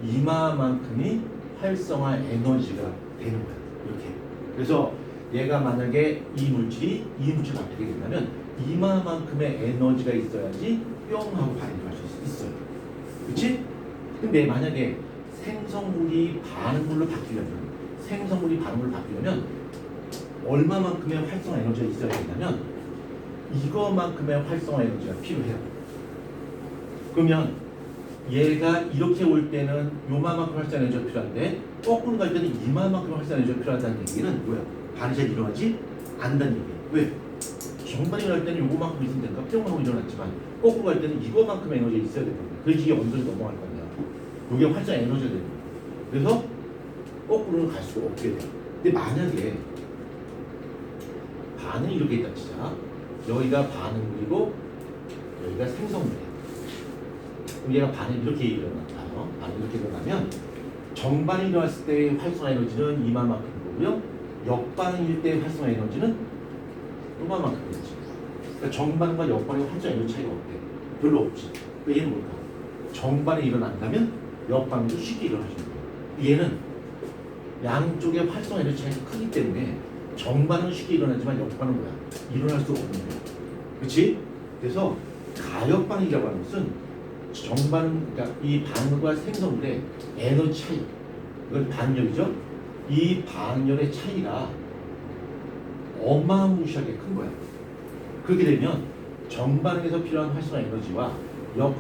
A: 이마만큼이 활성화 에너지가 되는 거야. 이렇게. 그래서 얘가 만약에 이 물질이 바뀌게 된다면 이마만큼의 에너지가 있어야지 뿅 하고 반응을 할 수 있어요. 그렇지? 근데 만약에 생성물이 반응물로 바뀌려면 얼마만큼의 활성화 에너지가 있어야 된다면 이거만큼의 활성화 에너지가 필요해요. 그러면 얘가 이렇게 올 때는 요만큼 활성화 에너지가 필요한데 거꾸로 갈 때는 이만큼 활성화 에너지가 필요하다는 얘기는 뭐야? 반응이 잘 일어나지 않는다는 얘기예요. 왜? 정반이 일어날 때는 요거만큼 있으면 된다. 뿅 하고 일어났지만 거꾸로 갈 때는 이거만큼 에너지가 있어야 된다. 그래야지 이게 언덕이 넘어갈 거 아니야. 요게 활성화 에너지가 되는 거야. 그래서 거꾸로는 갈 수가 없게 돼요. 근데 만약에 반응이 이렇게 있다 치자. 여기가 반응물이고 여기가 생성물이야. 그럼 얘가 반응이 이렇게 일어나요. 반응이 이렇게 일어나면 정반이 일어났을 때의 활성화 에너지는 이만큼 거고요. 역반응일 때의 활성화 에너지는 요만큼이지. 그러니까 정반과 역반의 활성화 에너지 차이가 없대. 별로 없지. 그러니까 얘는 뭘까? 정반이 일어난다면 역반응도 쉽게 일어나는 거예요. 얘는 양쪽의 활성화 에너지 차이가 크기 때문에 정반은 쉽게 일어나지만 역반은 뭐야? 일어날 수 없는 거야. 그렇지? 그래서 가역반응이라고 하는 것은 정반응, 그러니까 이 반응과 생성물의 에너지 차이, 이건 반응력이죠. 이 반응력의 차이가 어마무시하게 큰 거야. 그렇게 되면 정반응에서 필요한 활성화 에너지와 아니죠.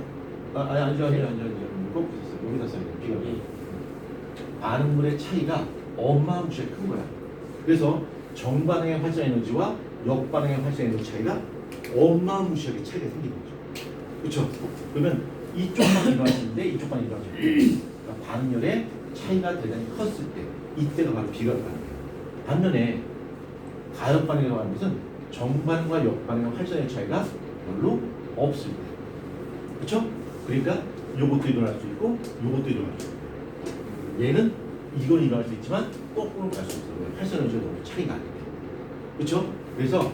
A: 꼭 여기다 써야 돼. 비가 반응물의 차이가 어마무시하게 큰 거야. 그래서 정반응의 활성화 에너지와 역반응의 활성화 에너지 차이가 어마무시하게 차이가 생기는 거죠. 그렇죠? 그러면 이쪽만 일어나는데 이쪽만 일어나죠. 그러니까 반응열의 차이가 대단히 컸을 때 이때가 바로 비가역반응이에요. 반면에 가역반응이라고 하는 것은 정반응과 역반응의 활성의 차이가 별로 없을 때. 그렇죠? 그러니까 요것도 일어날 수 있고 요것도 일어날 수 있고 얘는 이건 일어날 수 있지만 거꾸로 갈 수 없어요. 활성 에너지가 너무 차이가 안 돼요. 그렇죠? 그래서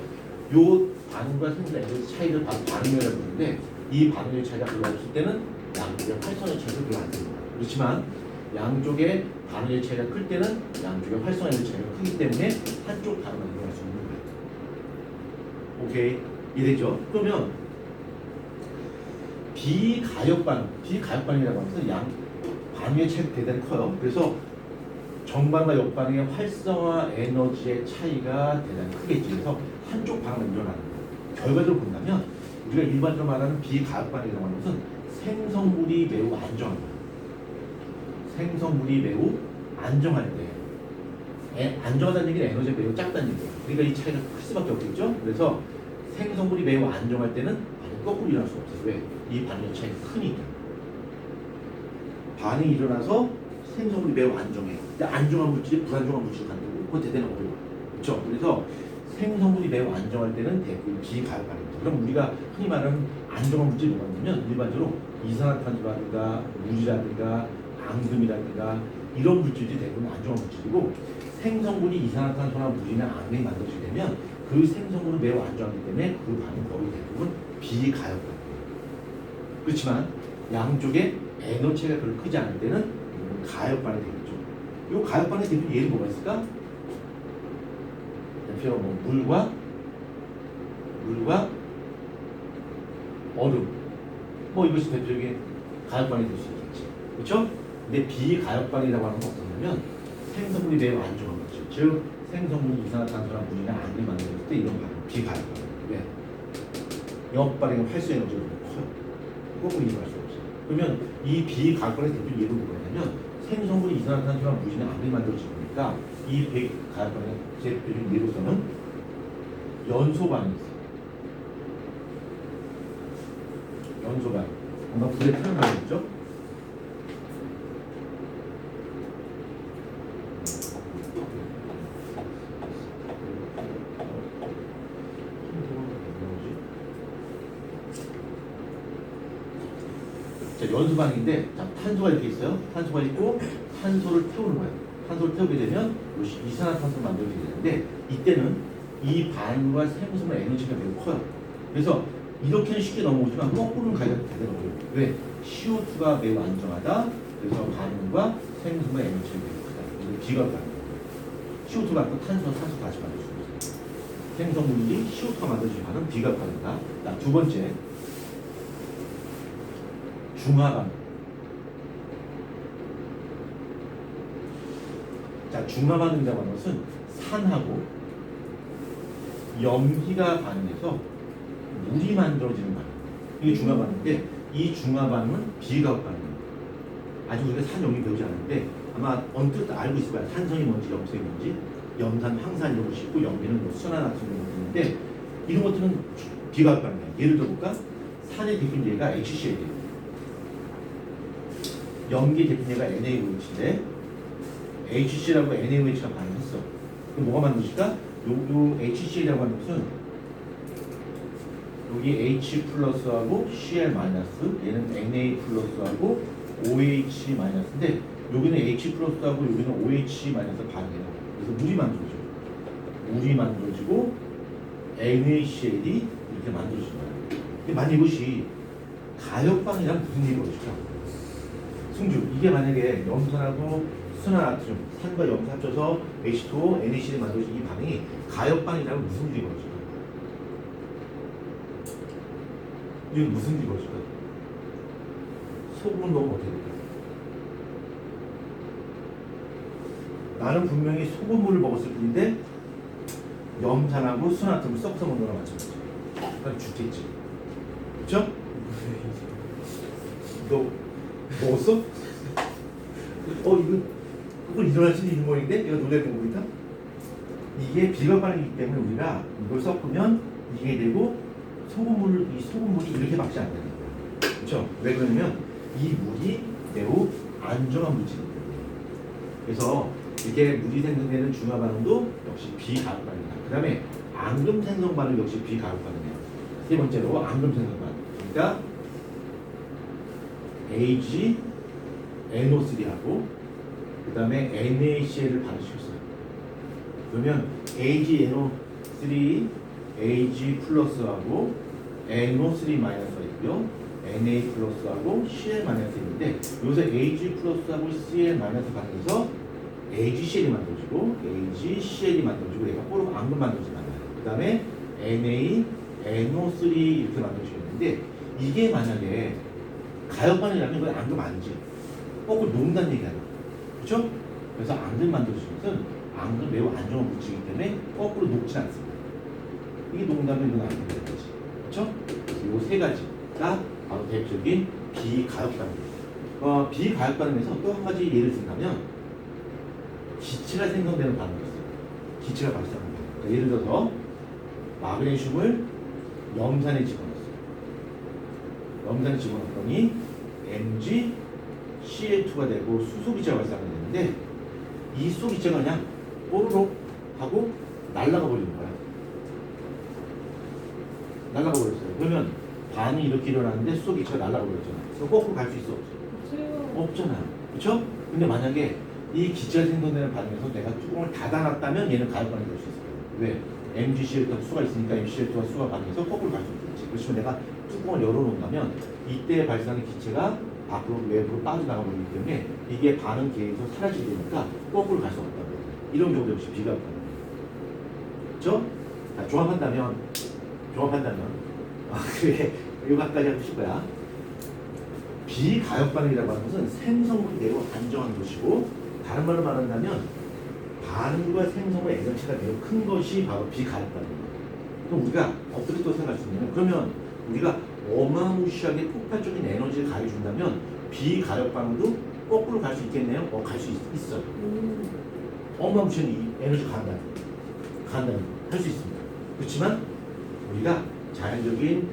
A: 요 반응과 생성 에너지 차이를 바로 반응열이라고 부르는데 이 반응의 차이가 별로 없을 때는 양쪽의 활성의 차이가 별로 안 됩니다. 그렇지만 양쪽의 반응의 차이가 클 때는 양쪽의 활성화 에너지 차이가 크기 때문에 한쪽 반응만 일어날 수 있는 거예요. 오케이? 이해됐죠? 그러면 비가역반응이라고 하는 것은 반응의 차이가 대단히 커요. 그래서 정반응과 역반응의 활성화 에너지의 차이가 대단히 크겠지. 그래서 한쪽 반응만 일어나는 거예요. 결과적으로 본다면 우리가 일반적으로 말하는 비가역반응이라고 하는 것은 생성물이 매우 안정한 거예요. 생성물이 매우 안정할 때 안정하다는 얘기는 에너지가 매우 작다는 얘기예요. 그러니까 이 차이가 클 수밖에 없겠죠. 그래서 생성물이 매우 안정할 때는 반응이 거꾸로 일어날 수 없어요. 왜? 이 반응의 차이가 크니까. 반응이 일어나서 생성물이 매우 안정해. 근데 안정한 물질이 불안정한 물질을 만들고 그건 대단히 어려워. 그렇죠? 그래서 생성물이 매우 안정할 때는 대부분 비가역반응입니다. 그럼 우리가 흔히 말하는 안정한 물질이 뭐가 있냐면 일반적으로 이산화탄소라든가 물이라든가 앙금이라든가 이런 물질이 대부분 안정한 물질이고 생성물이 이산화탄소나 물이나 앙금이 만들어지게 되면 그 생성물은 매우 안정하기 때문에 그 반응은 거의 대부분 비가역반응이에요. 그렇지만 양쪽의 에너지 차이가 별로 크지 않을 때는 가역반응이 되겠죠. 이 가역반응의 대표적인 예를 뭐가 있을까? 대표적으로 물과 얼음 이것이 대표적인 가역반응이 될 수 있겠지. 그렇죠? 근데 비가역반응이라고 하는 건 어떠냐면 생성물이 매우 안정한 물질, 즉 생성물이 이산화탄소나 물이나 앙금이 만들어질 때 이런 반응 비가역반응. 왜? 역반응의 활성 에너지가 너무 커요. 거꾸로 일어날 수 없어요. 그러면 이 비가역반응의 대표 예를 뭐냐면 생성물이 이산화탄소나 물이나 앙금이 만들어지니까 이 비가역반응의 대표적인 예로서는 연소 반응이 있어요. 연소 반응. 뭔가 불에 타는 거겠죠? 자, 연수 반응인데, 자, 탄소가 이렇게 있어요. 탄소가 있고, 탄소를 태우는 거예요. 탄소를 태우게 되면 이산화탄소를 만들게 되는데, 이때는 이 반응과 생성물 에너지가 매우 커요. 그래서 이렇게는 쉽게 넘어오지만 거꾸로는 가기가 대단히 어려워요. 왜? CO2가 매우 안정하다. 그래서 반응과 생성물 에너지가 매우 크다. 이게 비관반응. CO2가 아니고 탄소와 산소 다시 만들 수 있어요. 생성물이 CO2가 만들어지는 반응 비관반응이다. 자, 두 번째. 중화반응. 자, 중화반응이라고 하는 것은 산하고 염기가 반응해서 물이 만들어지는 반응. 이게 중화반응인데 이 중화반응은 비가업 반응이에요. 아직 우리가 산염기 배우지 않았는데 아마 언뜻 알고 있을 거야. 산성이 뭔지 염색이 뭔지. 염산, 황산 이런 것이 있고 염기는 뭐 수산화탄소 이런 것도 있는데 이런 것들은 비가업 반응이에요. 예를 들어볼까? 산의 대표 예가 HCl이에요. 염기 대표 예가 NaOH인데 HCl하고 NaOH가 반응했어. 그럼 뭐가 만들어질까? 요 HCl이라고 하는 것은 여기 H 플러스하고 Cl 마이너스, 얘는 Na 플러스하고 OH 마이너스인데 여기는 H 플러스하고 여기는 OH 마이너스 반응해요. 그래서 물이 만들어져. 물이 만들어지고 NaCl이 이렇게 만들어진 거예요. 만약 이것이 가역방이랑 무슨 일이 벌어질까? 승주, 이게 만약에 염산하고 수산화나트륨, 산과 염산 합쳐서 H2O, NaCl이 만들어진 이 반응이 가역반이라면 무슨 일이 벌어질까? 이건 무슨 일이 벌어질까? 소금을 넣으면 어떻게 될까? 나는 분명히 소금물을 먹었을 뿐인데 염산하고 수산화나트륨을 섞어서 먹는 거랑 마찬가지야. 그럼 죽겠지. 그쵸? 너 먹었어? 이거 그걸 일어날 수 있는 모양인데 내가 놀라는 거니까 이게 비가반응이기 때문에 우리가 이걸 섞으면 이게 되고 이 소금물이 이렇게 막지 않는 거예요. 그렇죠? 왜 그러냐면 이 물이 매우 안정한 물질이기 때문에. 그래서 이게 물이 생성되는 중화 반응도 역시 비가역 반응이다. 그 다음에 앙금 생성 반응 역시 비가역 반응이에요. 세 번째로 앙금 생성 반응. 그러니까 AG NO3하고 그 다음에 NaCl을 반응시켰어요. 그러면 AgNO3, Ag 플러스하고 NO3 마이너스가 있고요. Na 플러스하고 Cl 마이너스 있는데 여기서 Ag 플러스하고 Cl 마이너스 반응해서 AgCl이 만들어지고 AgCl이 만들어지고 얘가 꼬르고 앙금 만들어지는 거예요. 그 다음에 Na, NO3 이렇게 만들어지는데 이게 만약에 가역반응이라면 이건 앙금 아니지. 거꾸로 녹는다는 얘기 아니야. 그렇죠? 그래서 앙금 만들어지는 것은 앙금 매우 안정한 물질이기 때문에 거꾸로 녹지 않습니다. 이게 녹는다면 이건 앙금이 되는 거지. 그렇죠? 그래서 이 세 가지가 바로 대표적인 비가역반응입니다. 비가역반응에서 또 한 가지 예를 든다면 기체가 생성되는 반응이 있어요. 기체가 발생합니다. 그러니까 예를 들어서 마그네슘을 염산에 집어넣었어요. 염산에 집어넣었더니 Mg Cl2가 되고 수소기체가 발생하게 되는데 이 수소기체가 그냥 뽀로록 하고 날아가 버리는 거야. 날아가 버렸어요. 그러면 반응이 이렇게 일어나는데 수소기체가 날아가 버렸잖아. 그럼 거꾸로 갈 수 있어? 없잖아. 그렇죠? 근데 만약에 이 기체가 생성되는 반응에서 내가 뚜껑을 닫아놨다면 얘는 가역반응이 될 수 있어요. 왜? MgCl2가 수가 있으니까 MgCl2가 수가 반응해서 거꾸로 갈 수 있겠지. 그렇지만 내가 뚜껑을 열어놓는다면 이때 발생하는 기체가 밖으로 외부로 빠져나가 버리기 때문에 이게 반응 계에서 사라지게 되니까 거꾸로 갈 수 없다고 해요. 이런 경우도 역시 비가역반응. 그렇죠? 자, 조합한다면 그래 요거까지 해보실 거야. 비가역반응이라고 하는 것은 생성물이 매우 안정한 것이고 다른 말로 말한다면 반응과 생성물의 에너지가 매우 큰 것이 바로 비가역반응입니다. 그럼 우리가 어떻게 또 생각할 수 있냐면 그러면 우리가 어마무시하게 폭발적인 에너지를 가해준다면 비가역반응도 거꾸로 갈 수 있겠네요? 갈 수 있어요. 어마무시한 에너지 가한다는 할 수 있습니다. 그렇지만 우리가 자연적인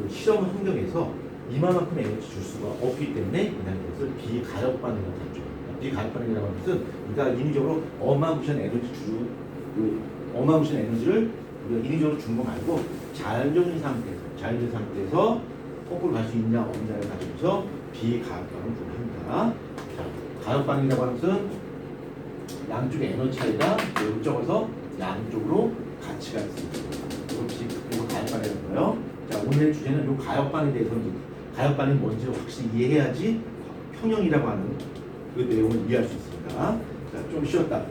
A: 실험 환경에서 이만큼 에너지 줄 수가 없기 때문에 이날 이것을 비가역 반응이라고 하죠. 비가역 반응이라고 하는 것은 우리가 인위적으로 어마무시한 에너지를 우리가 인위적으로 준 거 말고 자연적인 상태에서 거꾸로 갈 수 있냐 없냐를 가지고서 비가역 반응을 구분합니다. 자, 가역 반응이라고 하는 것은 양쪽의 에너지 차이가 외적어서 양쪽으로 같이 갈 수 있습니다. 이거 가역 반응이라는 거예요. 자, 오늘의 주제는 이 가역 반응에 대해서는 가역 반응이 뭔지 확실히 이해해야지 평형이라고 하는 그 내용을 이해할 수 있습니다. 자, 좀 쉬었다.